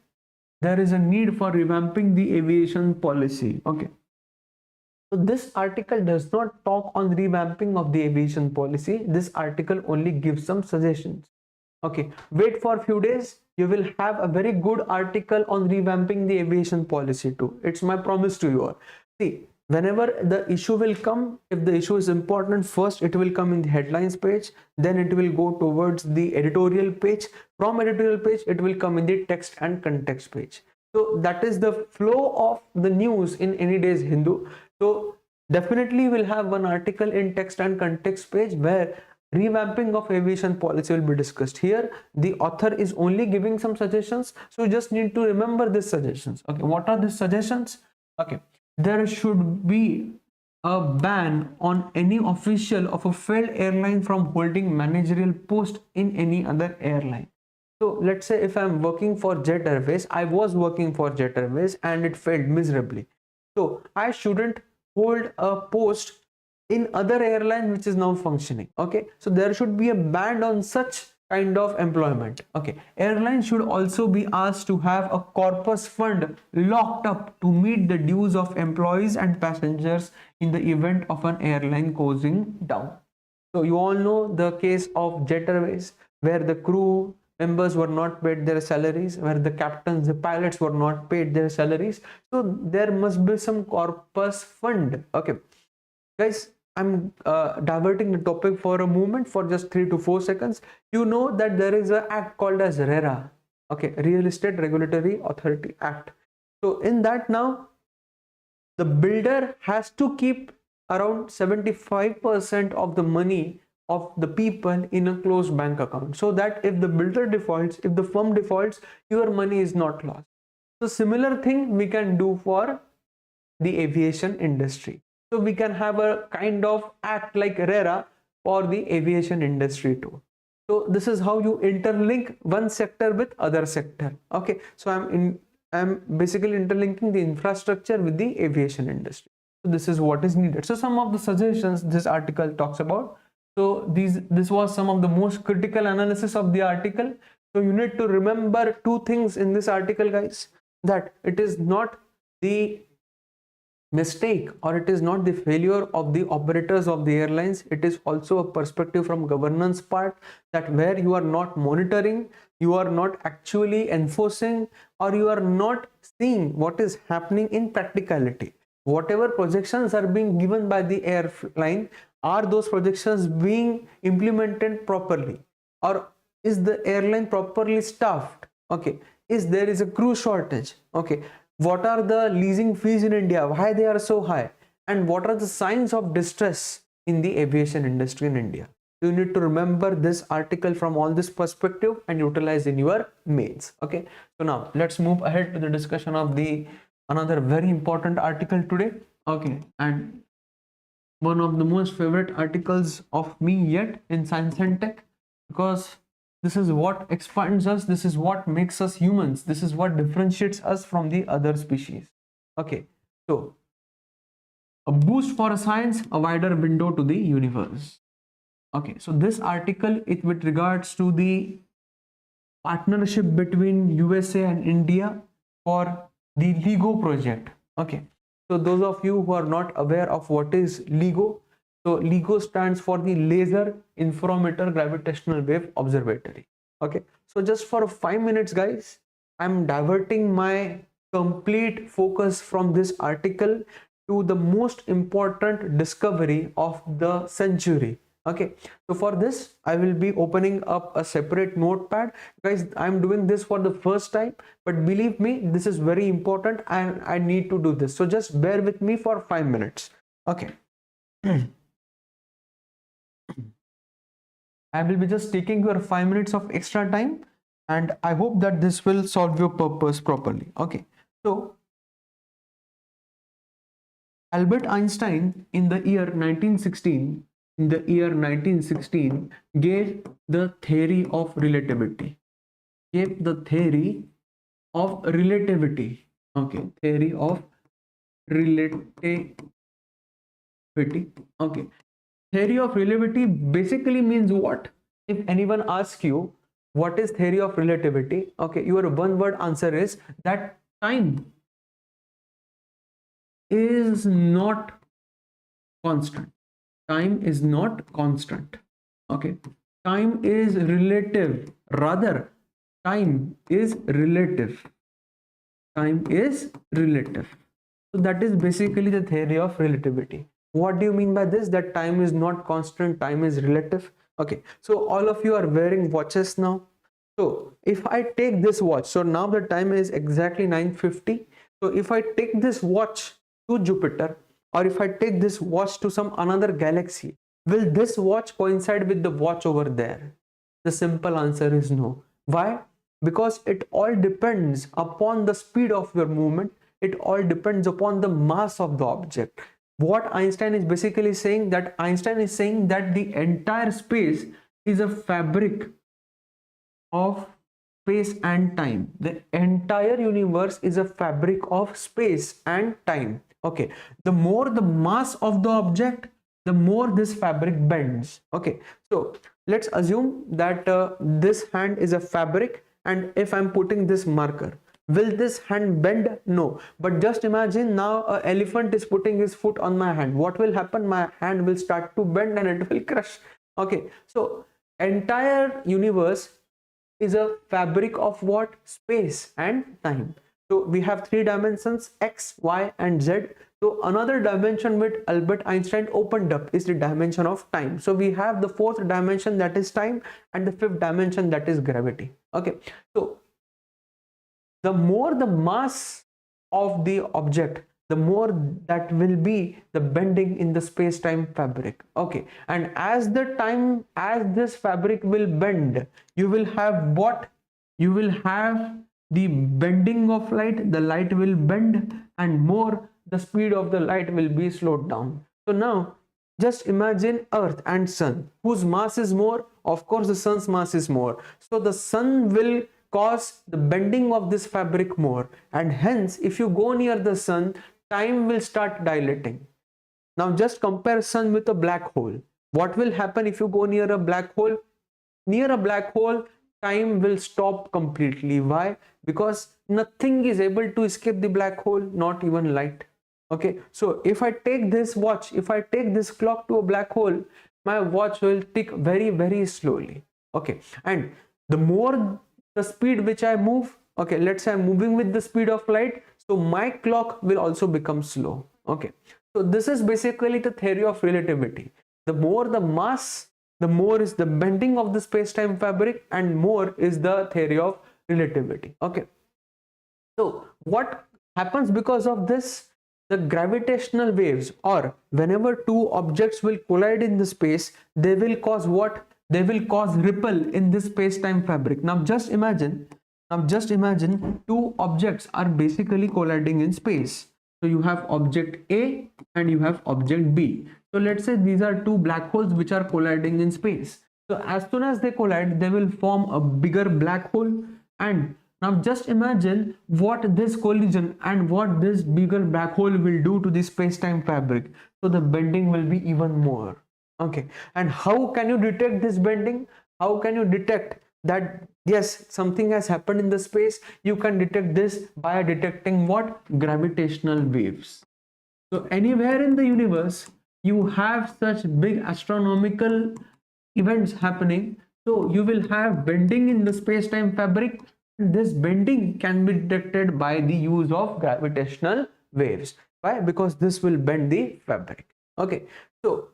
There is a need for revamping the aviation policy. Okay, so this article does not talk on revamping of the aviation policy. This article only gives some suggestions. Okay, wait for a few days. You will have a very good article on revamping the aviation policy too. It's my promise to you all. See, whenever the issue will come, if the issue is important, first it will come in the headlines page, then it will go towards the editorial page. From editorial page, it will come in the text and context page. So that is the flow of the news in any day's Hindu. So definitely we'll have one article in text and context page where revamping of aviation policy will be discussed. Here the author is only giving some suggestions, so you just need to remember these suggestions. Okay, what are these suggestions? Okay, there should be a ban on any official of a failed airline from holding managerial post in any other airline. So let's say if I'm working for Jet Airways, I was working for Jet Airways and it failed miserably. So I shouldn't hold a post in other airline which is now functioning. Okay, so there should be a ban on such kind of employment. Okay, airlines should also be asked to have a corpus fund locked up to meet the dues of employees and passengers in the event of an airline closing down. So you all know the case of Jet Airways, where the crew members were not paid their salaries, where the captains, the pilots were not paid their salaries. So there must be some corpus fund. Okay, guys, I'm diverting the topic for a moment for just 3 to 4 seconds. You know that there is an act called as RERA. Okay, Real Estate Regulatory Authority Act. So in that now, the builder has to keep around 75% of the money of the people in a closed bank account, so that if the builder defaults, if the firm defaults, your money is not lost. So similar thing we can do for the aviation industry. So we can have a kind of act like RERA for the aviation industry too. So this is how you interlink one sector with other sector. Okay, so I'm basically interlinking the infrastructure with the aviation industry. So this is what is needed. So some of the suggestions this article talks about. So this was some of the most critical analysis of the article. So you need to remember two things in this article, guys, that it is not the mistake or it is not the failure of the operators of the airlines. It is also a perspective from governance part, that where you are not monitoring, you are not actually enforcing, or you are not seeing what is happening in practicality. Whatever projections are being given by the airline, are those projections being implemented properly, or is the airline properly staffed? Okay, is there is a crew shortage? Okay, what are the leasing fees in India, why they are so high, and what are the signs of distress in the aviation industry in India? You need to remember this article from all this perspective and utilize in your mains. Okay, so now let's move ahead to the discussion of the another very important article today. Okay, and one of the most favorite articles of me yet in science and tech, because this is what expands us, this is what makes us humans, this is what differentiates us from the other species. Okay, so a boost for science, a wider window to the universe. Okay, so this article is with regards to the partnership between USA and India for the LIGO project. Okay, so those of you who are not aware of what is LIGO, so LIGO stands for the Laser Interferometer Gravitational Wave Observatory. Okay, so just for 5 minutes, guys, I'm diverting my complete focus from this article to the most important discovery of the century. Okay, so for this I will be opening up a separate notepad. Guys, I'm doing this for the first time, but believe me, this is very important and I need to do this, so just bear with me for 5 minutes. Okay. I will be just taking your 5 minutes of extra time, and I hope that this will solve your purpose properly. Okay, so Albert Einstein in the year 1916 gave the theory of relativity. Okay, theory of relativity. Okay, theory of relativity basically means what? If anyone asks you what is theory of relativity, okay, your one word answer is that time is not constant. Time is not constant. Okay, time is relative. Rather, time is relative. Time is relative. So that is basically the theory of relativity. What do you mean by this? That time is not constant, time is relative. Okay, so all of you are wearing watches now. So if I take this watch, so now the time is exactly 9:50. So if I take this watch to Jupiter, or if I take this watch to some another galaxy, will this watch coincide with the watch over there? The simple answer is no. Why? Because it all depends upon the speed of your movement. It all depends upon the mass of the object. What Einstein is basically saying, that Einstein is saying that the entire space is a fabric of space and time. The entire universe is a fabric of space and time. Okay, the more the mass of the object, the more this fabric bends. Okay, so let's assume that this hand is a fabric, and if I'm putting this marker, will this hand bend? No. But just imagine now an elephant is putting his foot on my hand. What will happen? My hand will start to bend and it will crush. Okay, so entire universe is a fabric of what? Space and time. So we have 3 dimensions, X, Y and Z. So another dimension which Albert Einstein opened up is the dimension of time. So we have the 4th dimension, that is time, and the 5th dimension, that is gravity. Okay, so the more the mass of the object, the more that will be the bending in the space-time fabric. Okay, and as this fabric will bend, you will have what? You will have the bending of light. The light will bend, and more the speed of the light will be slowed down. So now just imagine Earth and Sun. Whose mass is more? Of course the Sun's mass is more. So the Sun will cause the bending of this fabric more, and hence if you go near the Sun, time will start dilating. Now just compare Sun with a black hole. What will happen if you go near a black hole? Near a black hole, time will stop completely. Why? Because nothing is able to escape the black hole, not even light. Okay, so if I take this watch, if I take this clock to a black hole, my watch will tick very, very slowly. Okay, and the more the speed which I move, okay, let's say I'm moving with the speed of light, so my clock will also become slow. Okay, so this is basically the theory of relativity. The more the mass, the more is the bending of the space-time fabric, and more is the theory of relativity. Okay, so what happens because of this? the gravitational waves, or whenever two objects will collide in the space, they will cause what? They will cause ripple in this space-time fabric. Now just imagine two objects are basically colliding in space. So you have object A and you have object B. So let's say these are two black holes which are colliding in space. So as soon as they collide, they will form a bigger black hole. And now just imagine what this collision and what this bigger black hole will do to the space-time fabric. So the bending will be even more. Okay, and how can you detect this bending? How can you detect that yes, something has happened in the space? You can detect this by detecting what? Gravitational waves. So anywhere in the universe you have such big astronomical events happening, so you will have bending in the space-time fabric. This bending can be detected by the use of gravitational waves. Why? Because this will bend the fabric. Okay, so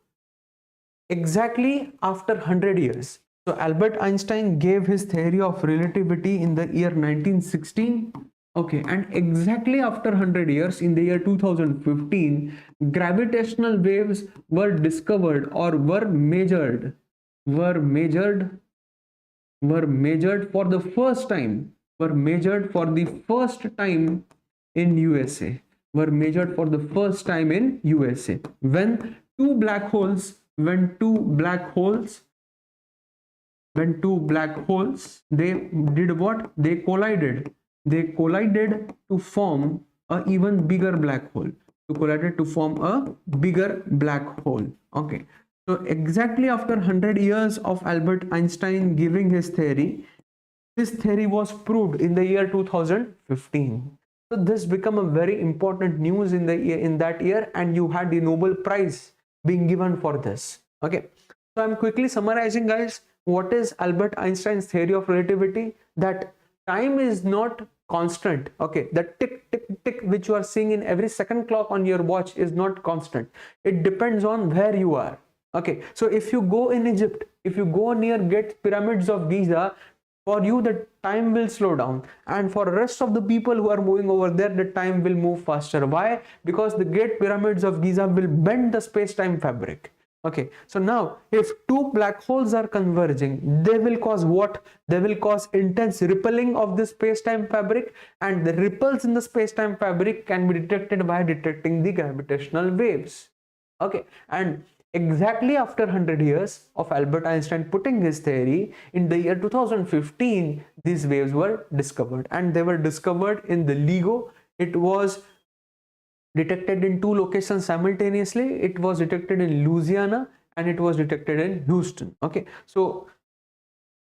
exactly after 100 years, so Albert Einstein gave his theory of relativity in the year 1916. Okay, and exactly after 100 years, in the year 2015, gravitational waves were discovered or were measured for the first time, in USA. Were measured for the first time in USA when two black holes they did what? They collided to form a even bigger black hole. Okay, so exactly after 100 years of Albert Einstein giving his theory was proved in the year 2015. So this became a very important news in that year, and you had the Nobel Prize being given for this. Okay, so I'm quickly summarizing, guys. What is Albert Einstein's theory of relativity? That time is not constant. Okay, the tick tick tick which you are seeing in every second clock on your watch is not constant. It depends on where you are. Okay, so if you go in Egypt, if you go near Great Pyramids of Giza, for you the time will slow down, and for the rest of the people who are moving over there, the time will move faster. Why? Because the Great Pyramids of Giza will bend the space-time fabric. Okay, so now if two black holes are converging, they will cause what? They will cause intense rippling of the space-time fabric, and the ripples in the space-time fabric can be detected by detecting the gravitational waves. Okay, and exactly after 100 years of Albert Einstein putting his theory, in the year 2015, these waves were discovered, and they were discovered in the LIGO. It was detected in two locations simultaneously. It was detected in Louisiana and it was detected in Houston. Okay, so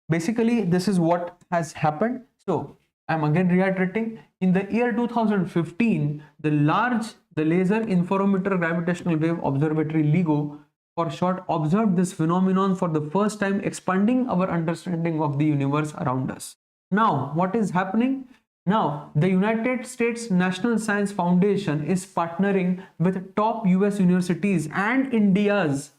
basically this is what has happened. So I'm again reiterating, in the year 2015, the Laser Interferometer Gravitational Wave Observatory, LIGO for short, observed this phenomenon for the first time, expanding our understanding of the universe around us. Now what is happening? Now the United States National Science Foundation is partnering with top US universities and India's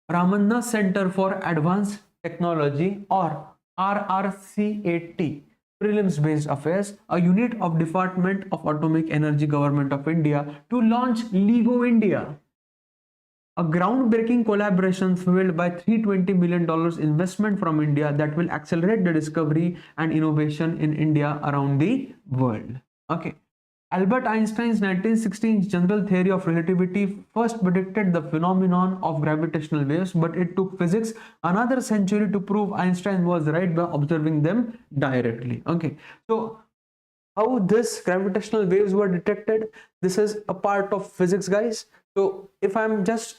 Ramanna Center for Advanced Technology, or RRCAT, Prelims Based Affairs, a unit of Department of Atomic Energy, Government of India, to launch LIGO India, a groundbreaking collaboration fueled by $320 million investment from India that will accelerate the discovery and innovation in India around the world. Okay. Albert Einstein's 1916 general theory of relativity first predicted the phenomenon of gravitational waves, but it took physics another century to prove Einstein was right by observing them directly. Okay, so how this gravitational waves were detected? This is a part of physics, guys. So if I'm just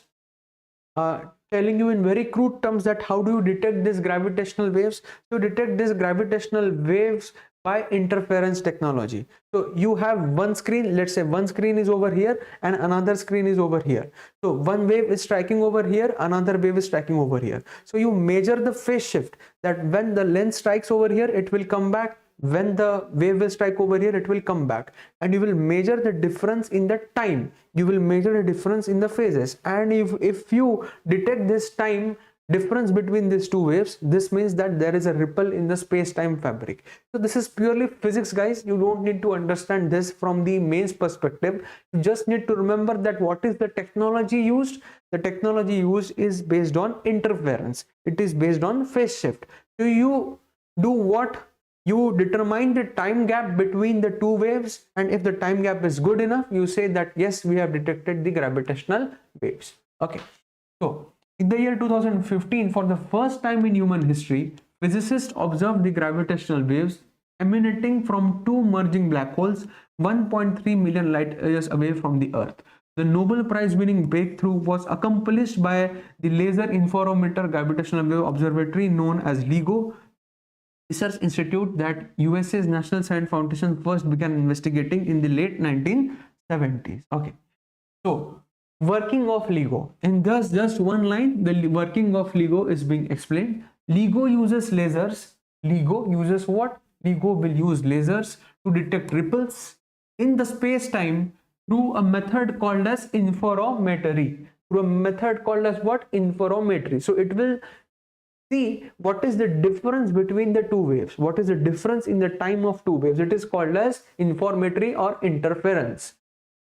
telling you in very crude terms that how do you detect these gravitational waves? To detect these gravitational waves by interference technology. So you have one screen, let's say one screen is over here and another screen is over here. So one wave is striking over here, another wave is striking over here. So you measure the phase shift, that when the lens strikes over here, it will come back. When the wave will strike over here, it will come back, and you will measure the difference in the time. You will measure the difference in the phases, and if you detect this time difference between these two waves, this means that there is a ripple in the space-time fabric. So this is purely physics, guys. You don't need to understand this from the mains perspective. You just need to remember that what is the technology used. The technology used is based on interference. It is based on phase shift. So you do what? You determine the time gap between the two waves, and if the time gap is good enough, you say that yes, we have detected the gravitational waves. Okay, so in the year 2015, for the first time in human history, physicists observed the gravitational waves emanating from two merging black holes 1.3 million light years away from the Earth. The Nobel Prize winning breakthrough was accomplished by the Laser Interferometer Gravitational Wave Observatory known as LIGO Research Institute that USA's National Science Foundation first began investigating in the late 1970s. Okay, so working of LIGO. In just one line, the working of LIGO is being explained. LIGO uses lasers. LIGO uses what? LIGO will use lasers to detect ripples in the space-time through a method called as interferometry. Through a method called as what? Interferometry. So it will see what is the difference between the two waves. What is the difference in the time of two waves? It is called as interferometry or interference.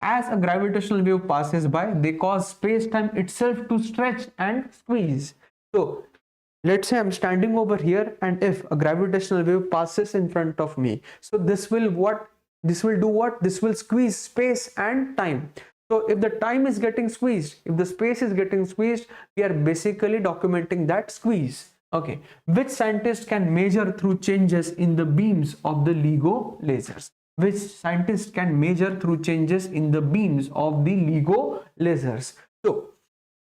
As a gravitational wave passes by, they cause space-time itself to stretch and squeeze. So let's say I'm standing over here, and if a gravitational wave passes in front of me, so this will what? This will do what? This will squeeze space and time. So if the time is getting squeezed, if the space is getting squeezed, we are basically documenting that squeeze. Okay, which scientists can measure through changes in the beams of the LIGO lasers? Which scientists can measure through changes in the beams of the LIGO lasers? So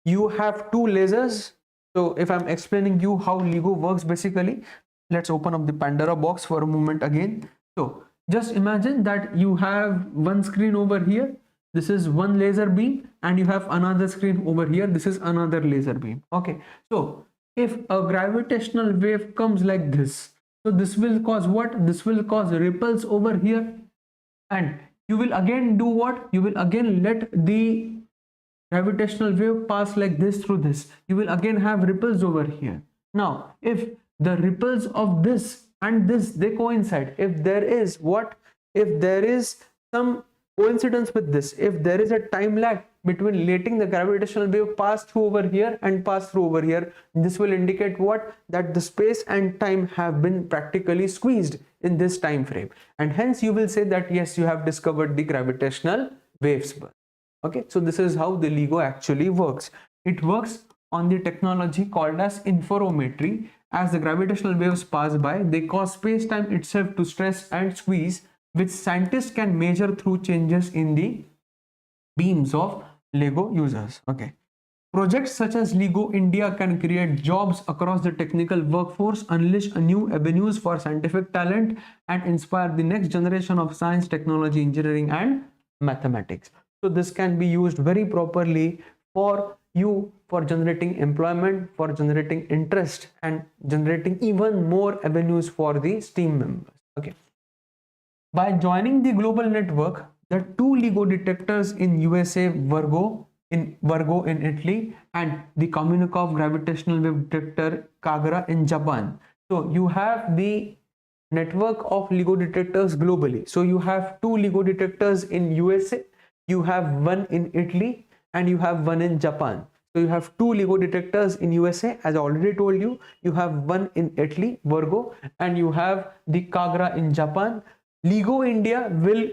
you have two lasers. So if I'm explaining you how LIGO works, basically, let's open up the Pandora box for a moment again. So just imagine that you have one screen over here. This is one laser beam, and you have another screen over here. This is another laser beam. Okay, so if a gravitational wave comes like this, so this will cause what? This will cause ripples over here, and you will again do what? You will again let the gravitational wave pass like this through this. You will again have ripples over here. Now, if the ripples of this and this, they coincide, if there is what? If there is some coincidence with this, if there is a time lag between letting the gravitational wave pass through over here and pass through over here, this will indicate what? That the space and time have been practically squeezed in this time frame, and hence you will say that yes, you have discovered the gravitational waves. Okay, so this is how the LIGO actually works. It works on the technology called as interferometry. As the gravitational waves pass by, they cause space-time itself to stretch and squeeze, which scientists can measure through changes in the beams of LIGO users. Okay, projects such as LIGO India can create jobs across the technical workforce, unleash new avenues for scientific talent, and inspire the next generation of science, technology, engineering, and mathematics. So this can be used very properly for you, for generating employment, for generating interest, and generating even more avenues for the STEAM members. Okay. By joining the global network, the two LIGO detectors in USA, Virgo in Italy, and the Communikov gravitational wave detector Kagra in Japan. So you have the network of LIGO detectors globally. So you have two LIGO detectors in USA, you have one in Italy, and you have one in Japan. So you have two LIGO detectors in USA, as I already told you. You have one in Italy, Virgo, and you have the Kagra in Japan. LIGO India will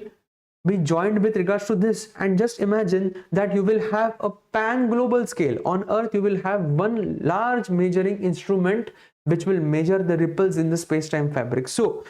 be joined with regards to this, and just imagine that you will have a pan-global scale. On Earth, you will have one large measuring instrument which will measure the ripples in the space-time fabric. So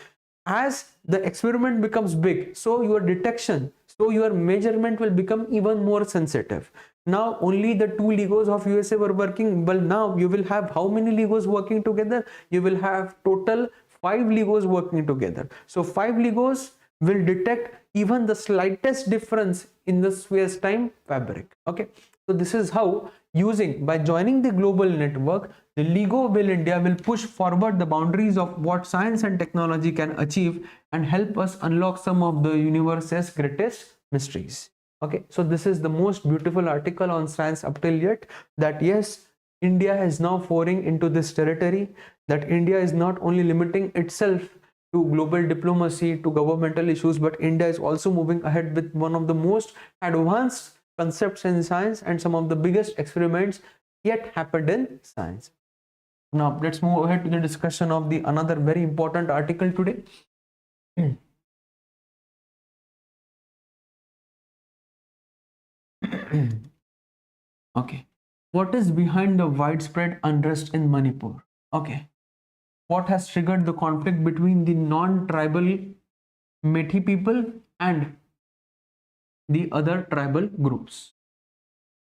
as the experiment becomes big, so your detection, so your measurement will become even more sensitive. Now only the two LIGOs of USA were working, but now you will have how many LIGOs working together? You will have total 5 LIGOs working together. So 5 LIGOs will detect even the slightest difference in the space-time fabric. Okay, so this is how, by joining the global network, the LIGO India will push forward the boundaries of what science and technology can achieve and help us unlock some of the universe's greatest mysteries. Okay, so this is the most beautiful article on science up till yet, that yes, India is now pouring into this territory, that India is not only limiting itself to global diplomacy, to governmental issues, but India is also moving ahead with one of the most advanced concepts in science and some of the biggest experiments yet happened in science. Now let's move ahead to the discussion of the another very important article today. Okay, what is behind the widespread unrest in Manipur? Okay, what has triggered the conflict between the non-tribal Methi people and the other tribal groups?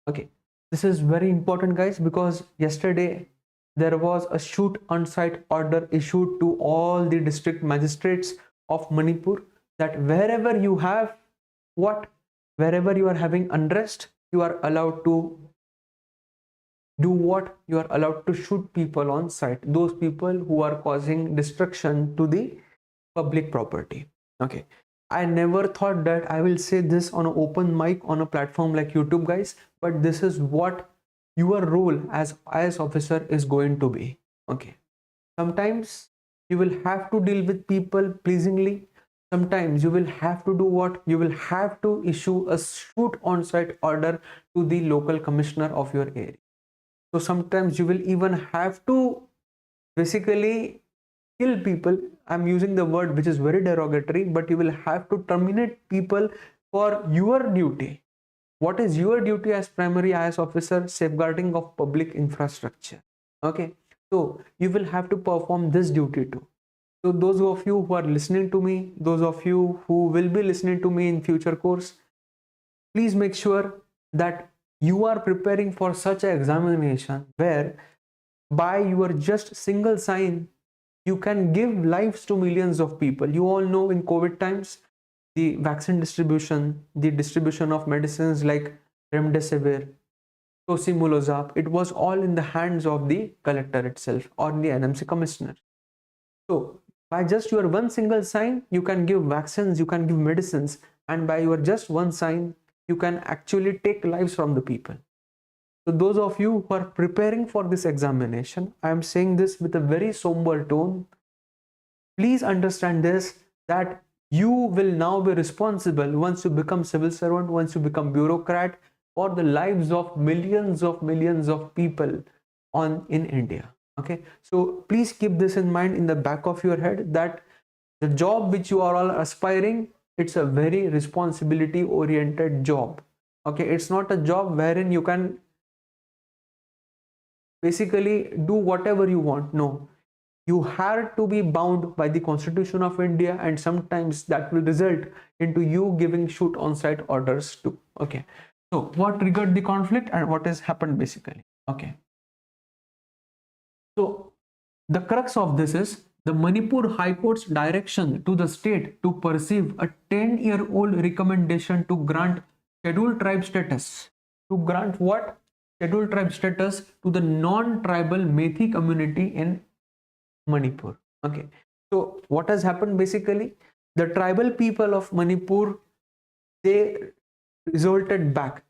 Okay, this is very important, guys, because yesterday there was a shoot on site order issued to all the district magistrates of Manipur, that wherever you have wherever you are having unrest, you are allowed to do what? You are allowed to shoot people on site, those people who are causing destruction to the public property. Okay, I never thought that I will say this on an open mic on a platform like YouTube, guys, but this is what your role as IAS officer is going to be. Okay, sometimes you will have to deal with people pleasingly, sometimes you will have to do what? You will have to issue a shoot on site order to the local commissioner of your area. So sometimes you will even have to basically kill people. I'm using the word which is very derogatory, but you will have to terminate people for your duty. What is your duty as primary IAS officer? Safeguarding of public infrastructure. Okay, so you will have to perform this duty too. So those of you who are listening to me, those of you who will be listening to me in future course, please make sure that you are preparing for such an examination where by your just single sign you can give lives to millions of people. You all know in COVID times, the vaccine distribution, the distribution of medicines like remdesivir, tocilizumab, it was all in the hands of the collector itself or the NMC commissioner. So by just your one single sign, you can give vaccines, you can give medicines, and by your just one sign, you can actually take lives from the people. So those of you who are preparing for this examination, I am saying this with a very somber tone. Please understand this, that you will now be responsible once you become civil servant, once you become bureaucrat, for the lives of millions of people in India. Okay, so please keep this in mind in the back of your head, that the job which you are all aspiring, it's a very responsibility oriented job. Okay, it's not a job wherein you can basically do whatever you want. No, you have to be bound by the Constitution of India, and sometimes that will result into you giving shoot on site orders too. Okay, so what triggered the conflict and what has happened basically? Okay, so the crux of this is the Manipur High Court's direction to the state to pursue a 10-year-old recommendation to grant scheduled tribe status. To grant what? Scheduled tribe status to the non-tribal Methi community in Manipur. Okay, so what has happened basically? The tribal people of Manipur, they revolted back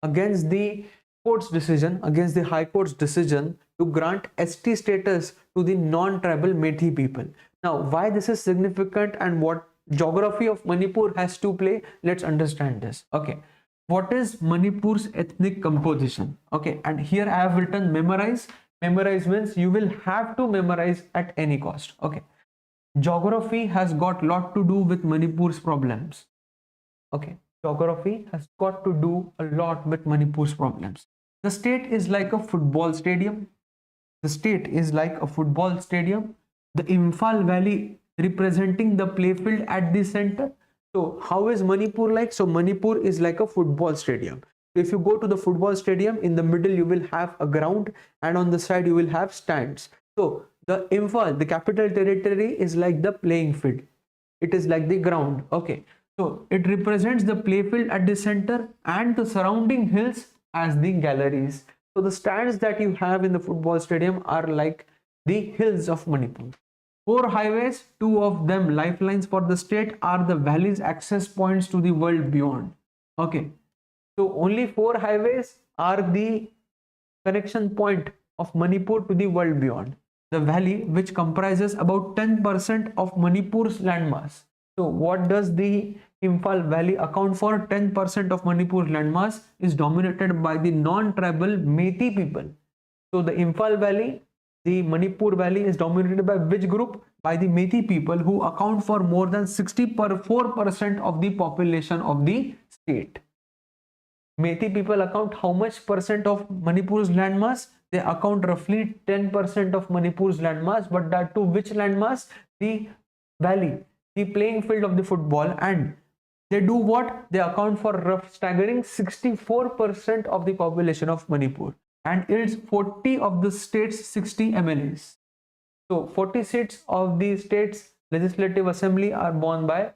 against the court's decision, against the High Court's decision to grant ST status to the non-tribal Methi people. Now, why this is significant and what geography of Manipur has to play, let's understand this. Okay, what is Manipur's ethnic composition? Okay, and here I have written memorize. Memorize means you will have to memorize at any cost. Okay, geography has got a lot to do with Manipur's problems. Okay, geography has got to do a lot with Manipur's problems. The state is like a football stadium. The state is like a football stadium. The Imphal Valley representing the playfield at the center. So how is Manipur like? So Manipur is like a football stadium. If you go to the football stadium, in the middle you will have a ground and on the side you will have stands. So the Imphal, the capital territory, is like the playing field. It is like the ground. Okay, so it represents the playfield at the center and the surrounding hills as the galleries. So the stands that you have in the football stadium are like the hills of Manipur. 4 highways, 2 of them lifelines for the state, are the valley's access points to the world beyond. Okay, so only 4 highways are the connection point of Manipur to the world beyond. The valley, which comprises about 10% of Manipur's landmass. So what does the Imphal Valley account for? 10% of Manipur's landmass is dominated by the non-tribal Meitei people. So the Imphal Valley, the Manipur Valley is dominated by which group? By the Meitei people, who account for more than 64% of the population of the state. Meitei people account how much percent of Manipur's landmass? They account roughly 10% of Manipur's landmass, but that to which landmass? The valley, the playing field of the football. And they do what? They account for rough staggering 64% of the population of Manipur, and it's 40 of the state's 60 MLAs. So 40 seats of the state's legislative assembly are borne by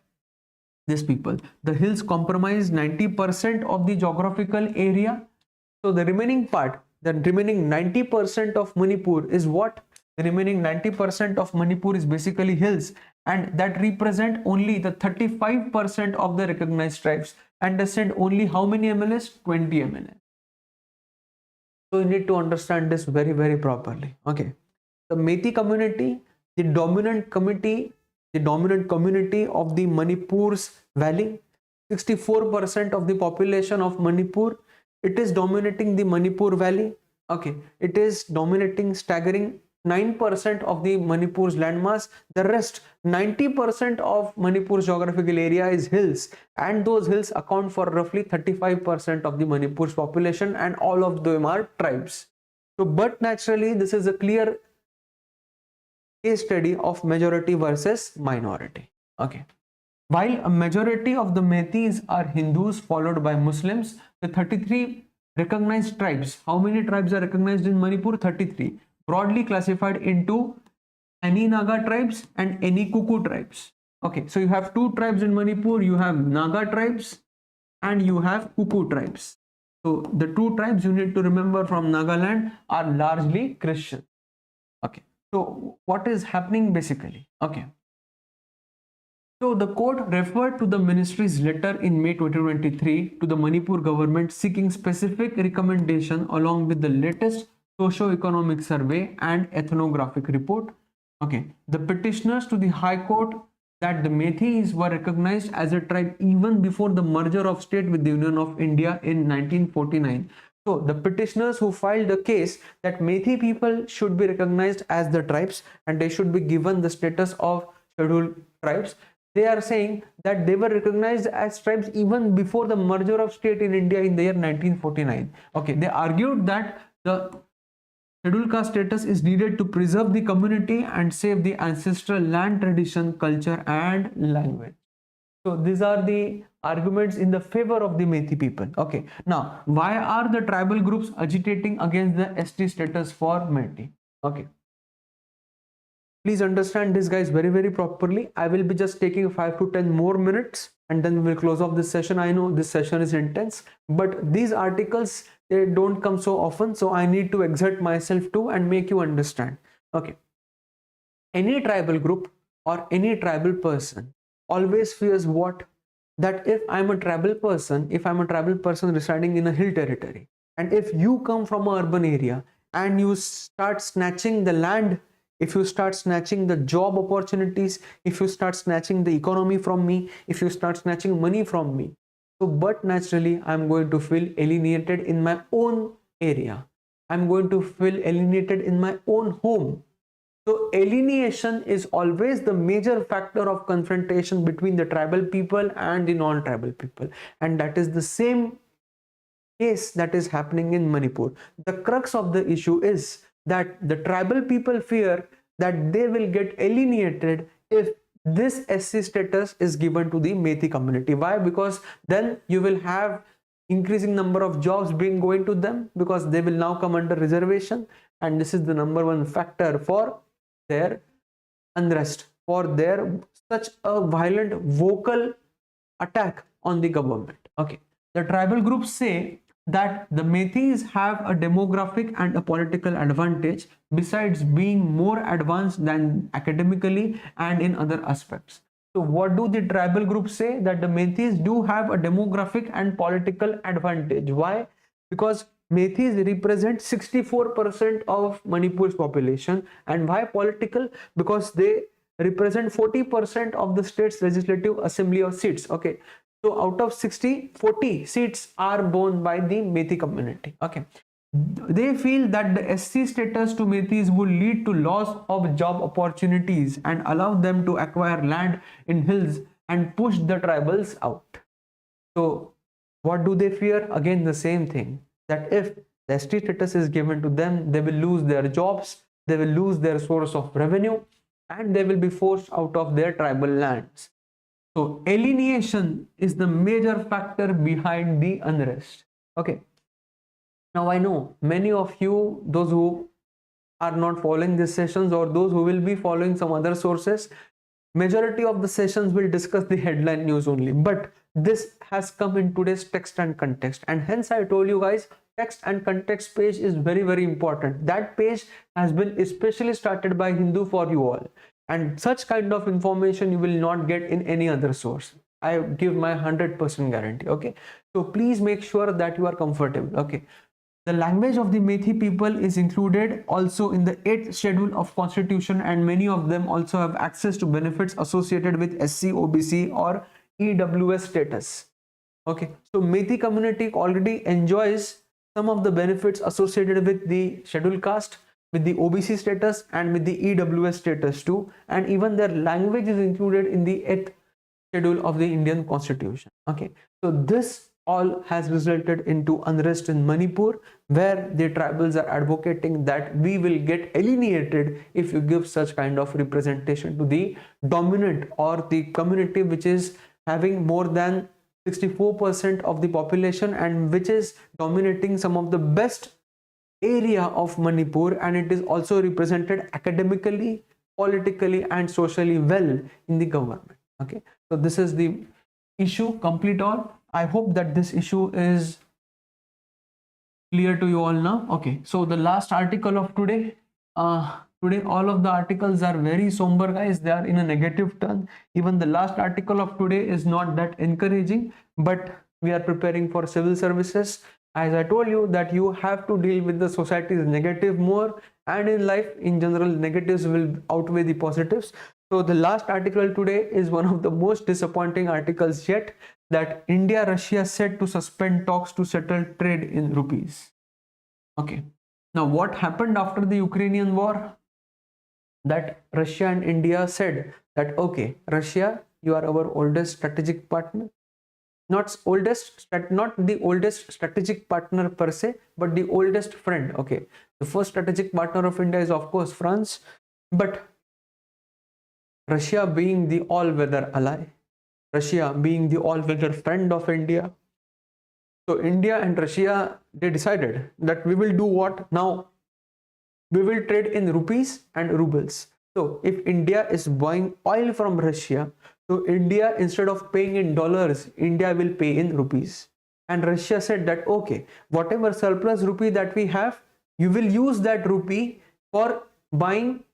these people. The hills comprise 90% of the geographical area. So the remaining part, the remaining 90% of Manipur is what? The remaining 90% of Manipur is basically hills, and that represent only the 35% of the recognized tribes, and they send only how many MLAs? 20 MLAs. So you need to understand this very, very properly. Okay. The Meitei community, the dominant community of the Manipur's valley, 64% of the population of Manipur, it is dominating the Manipur valley. Okay, it is dominating staggering 9% of the Manipur's landmass. The rest 90% of Manipur's geographical area is hills, and those hills account for roughly 35% of the Manipur's population, and all of them are tribes. So but naturally this is a clear case study of majority versus minority. Okay, while a majority of the Meiteis are Hindus followed by Muslims, the 33 recognized tribes, how many tribes are recognized in Manipur? 33, broadly classified into any Naga tribes and any Kuku tribes. Okay, so you have two tribes in Manipur, you have Naga tribes and you have Kuku tribes. So the two tribes you need to remember from Nagaland are largely Christian. Okay, so what is happening basically? Okay, so the court referred to the ministry's letter in May 2023 to the Manipur government seeking specific recommendation along with the latest socio-economic survey and ethnographic report. Okay, the petitioners to the High Court that the Meiteis were recognized as a tribe even before the merger of state with the Union of India in 1949. So the petitioners who filed the case that Meitei people should be recognized as the tribes and they should be given the status of scheduled tribes, they are saying that they were recognized as tribes even before the merger of state in India in the year 1949. Okay, they argued that the scheduled caste status is needed to preserve the community and save the ancestral land, tradition, culture and language. So these are the arguments in the favor of the Meitei people. Okay, now why are the tribal groups agitating against the ST status for Meitei? Okay, please understand this guys very, very properly. I will be just taking 5 to 10 more minutes and then we will close off this session. I know this session is intense, but these articles, they don't come so often, so I need to exert myself too and make you understand. Okay, any tribal group or any tribal person always fears what? That if I'm a tribal person, residing in a hill territory, and if you come from an urban area and you start snatching the land, if you start snatching the job opportunities, if you start snatching the economy from me, if you start snatching money from me, so but naturally I'm going to feel alienated in my own area. I'm going to feel alienated in my own home. So alienation is always the major factor of confrontation between the tribal people and the non-tribal people, and that is the same case that is happening in Manipur. The crux of the issue is that the tribal people fear that they will get alienated if this SC status is given to the Meitei community. Why? Because then you will have increasing number of jobs being going to them, because they will now come under reservation, and this is the number one factor for their unrest, for their such a violent vocal attack on the government. Okay, the tribal groups say that the Meiteis have a demographic and a political advantage besides being more advanced than academically and in other aspects. So what do the tribal groups say? That the Meiteis do have a demographic and political advantage. Why? Because Meithis represent 64% of Manipur's population. And why political? Because they represent 40% of the state's legislative assembly of seats. Okay, so out of 60, 40 seats are borne by the Methi community. Okay, they feel that the SC status to Meithis would lead to loss of job opportunities and allow them to acquire land in hills and push the tribals out. So what do they fear? Again, the same thing, that if the ST status is given to them, they will lose their jobs, they will lose their source of revenue, and they will be forced out of their tribal lands. So alienation is the major factor behind the unrest. Okay. Now I know many of you, those who are not following these sessions or those who will be following some other sources, majority of the sessions will discuss the headline news only, but this has come in today's text and context, and hence I told you guys, text and context page is very important. That page has been especially started by Hindu for you all, and such kind of information you will not get in any other source. I give my 100% guarantee. Okay, so please make sure that you are comfortable. Okay, the language of the Methi people is included also in the 8th schedule of constitution, and many of them also have access to benefits associated with SC, OBC or EWS status. Okay, so Methi community already enjoys some of the benefits associated with the scheduled caste, with the OBC status and with the EWS status too, and even their language is included in the 8th schedule of the Indian constitution. Okay, so this all has resulted into unrest in Manipur, where the tribals are advocating that we will get alienated if you give such kind of representation to the dominant or the community which is having more than 64% of the population and which is dominating some of the best area of Manipur, and it is also represented academically, politically and socially well in the government. Okay, so this is the issue complete all. I hope that this issue is clear to you all now. Okay, so the last article of today, today all of the articles are very somber guys, they are in a negative turn. Even the last article of today is not that encouraging, but we are preparing for civil services. As I told you that you have to deal with the society's negative more, and in life in general negatives will outweigh the positives. So the last article today is one of the most disappointing articles yet, that India Russia said to suspend talks to settle trade in rupees. Okay, now what happened after the Ukrainian war? That Russia and India said that okay, Russia, you are our oldest strategic partner, not the oldest strategic partner per se, but the oldest friend. Okay, the first strategic partner of India is of course France, but Russia being the all-weather ally, Russia being the all-weather friend of India. So India and Russia, they decided that we will do what now? We will trade in rupees and rubles. So if India is buying oil from Russia, so India, instead of paying in dollars, India will pay in rupees. And Russia said that okay, whatever surplus rupee that we have, you will use that rupee for buying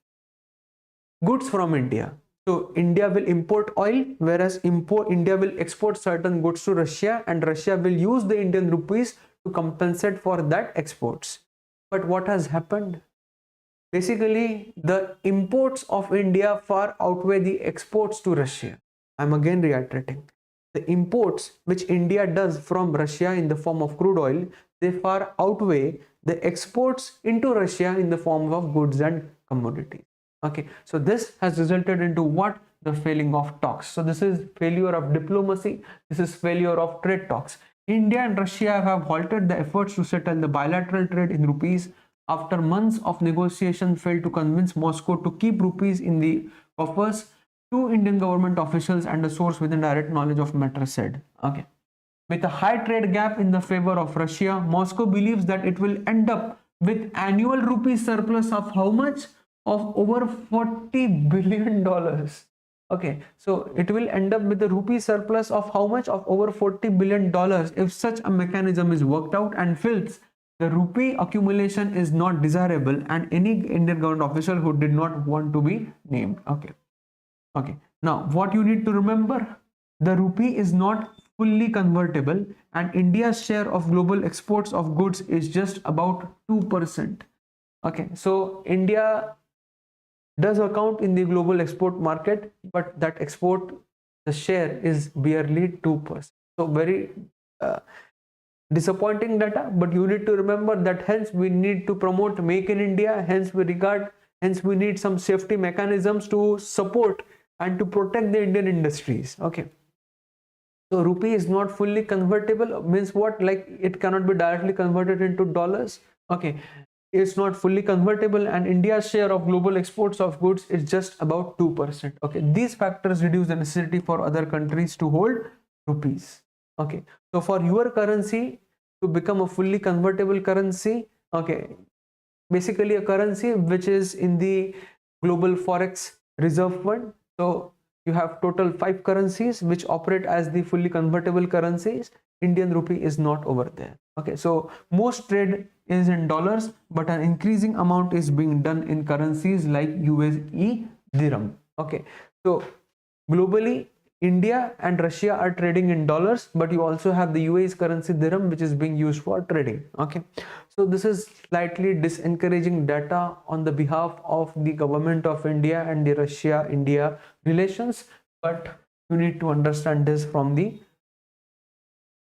goods from India. So India will import oil, whereas India will export certain goods to Russia, and Russia will use the Indian rupees to compensate for that exports. But what has happened? Basically, the imports of India far outweigh the exports to Russia. I'm again reiterating. The imports which India does from Russia in the form of crude oil, they far outweigh the exports into Russia in the form of goods and commodities. Okay, so this has resulted into what? The failing of talks. So this is failure of diplomacy, this is failure of trade talks. India and Russia have halted the efforts to settle the bilateral trade in rupees after months of negotiation failed to convince Moscow to keep rupees in the coffers. Two Indian government officials and a source within direct knowledge of matter said. Okay, with a high trade gap in the favor of Russia, Moscow believes that it will end up with annual rupee surplus of how much? Of over $40 billion. Okay, so it will end up with a rupee surplus of how much? Of over $40 billion if such a mechanism is worked out and fills. The rupee accumulation is not desirable, and any Indian government official who did not want to be named. Okay, now what you need to remember, the rupee is not fully convertible, and India's share of global exports of goods is just about 2%. Okay, so India does account in the global export market, but that export, the share is barely 2%. So very disappointing data, but you need to remember that hence we need to promote make in India, hence we need some safety mechanisms to support and to protect the Indian industries. Okay, so rupee is not fully convertible means what? Like it cannot be directly converted into dollars. Okay, it's not fully convertible, and India's share of global exports of goods is just about 2%. Okay, these factors reduce the necessity for other countries to hold rupees. Okay, so for your currency to become a fully convertible currency, okay, basically a currency which is in the global forex reserve fund. So you have total 5 currencies which operate as the fully convertible currencies. Indian rupee is not over there. Okay, so most trade is in dollars, but an increasing amount is being done in currencies like USD dirham. Okay, so globally India and Russia are trading in dollars, but you also have the UAE's currency dirham which is being used for trading. Okay, so this is slightly disencouraging data on the behalf of the government of India and the Russia-India relations, but you need to understand this from the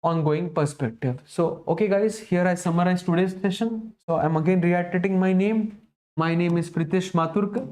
ongoing perspective. So okay guys, here I summarize today's session. So I'm again reiterating my name. My name is Pritesh Mathurkar.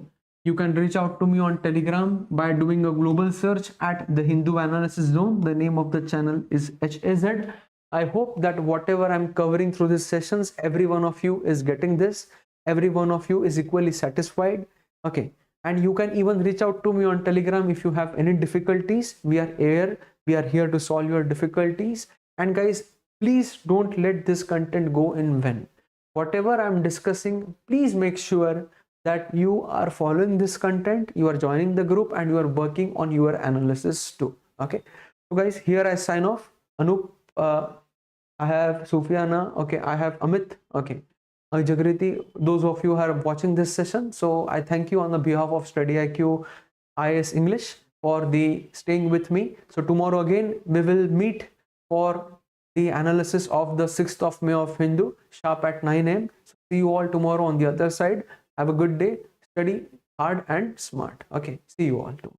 You can reach out to me on Telegram by doing a global search at the Hindu Analysis Zone. The name of the channel is HAZ. I hope that whatever I'm covering through these sessions, every one of you is getting this. Every one of you is equally satisfied. Okay, and you can even reach out to me on Telegram if you have any difficulties. We are here to solve your difficulties. And guys, please don't let this content go in vain. Whatever I'm discussing, please make sure that you are following this content, you are joining the group, and you are working on your analysis too. Okay, so guys, here I sign off. Anup, I have Sufiana, okay, I have Amit, okay, Jagriti, those of you who are watching this session. So I thank you on the behalf of StudyIQ IAS English for the staying with me. So tomorrow again we will meet for the analysis of the 6th of May of Hindu sharp at 9 a.m. So see you all tomorrow on the other side. Have a good day. Study hard and smart. Okay, see you all tomorrow.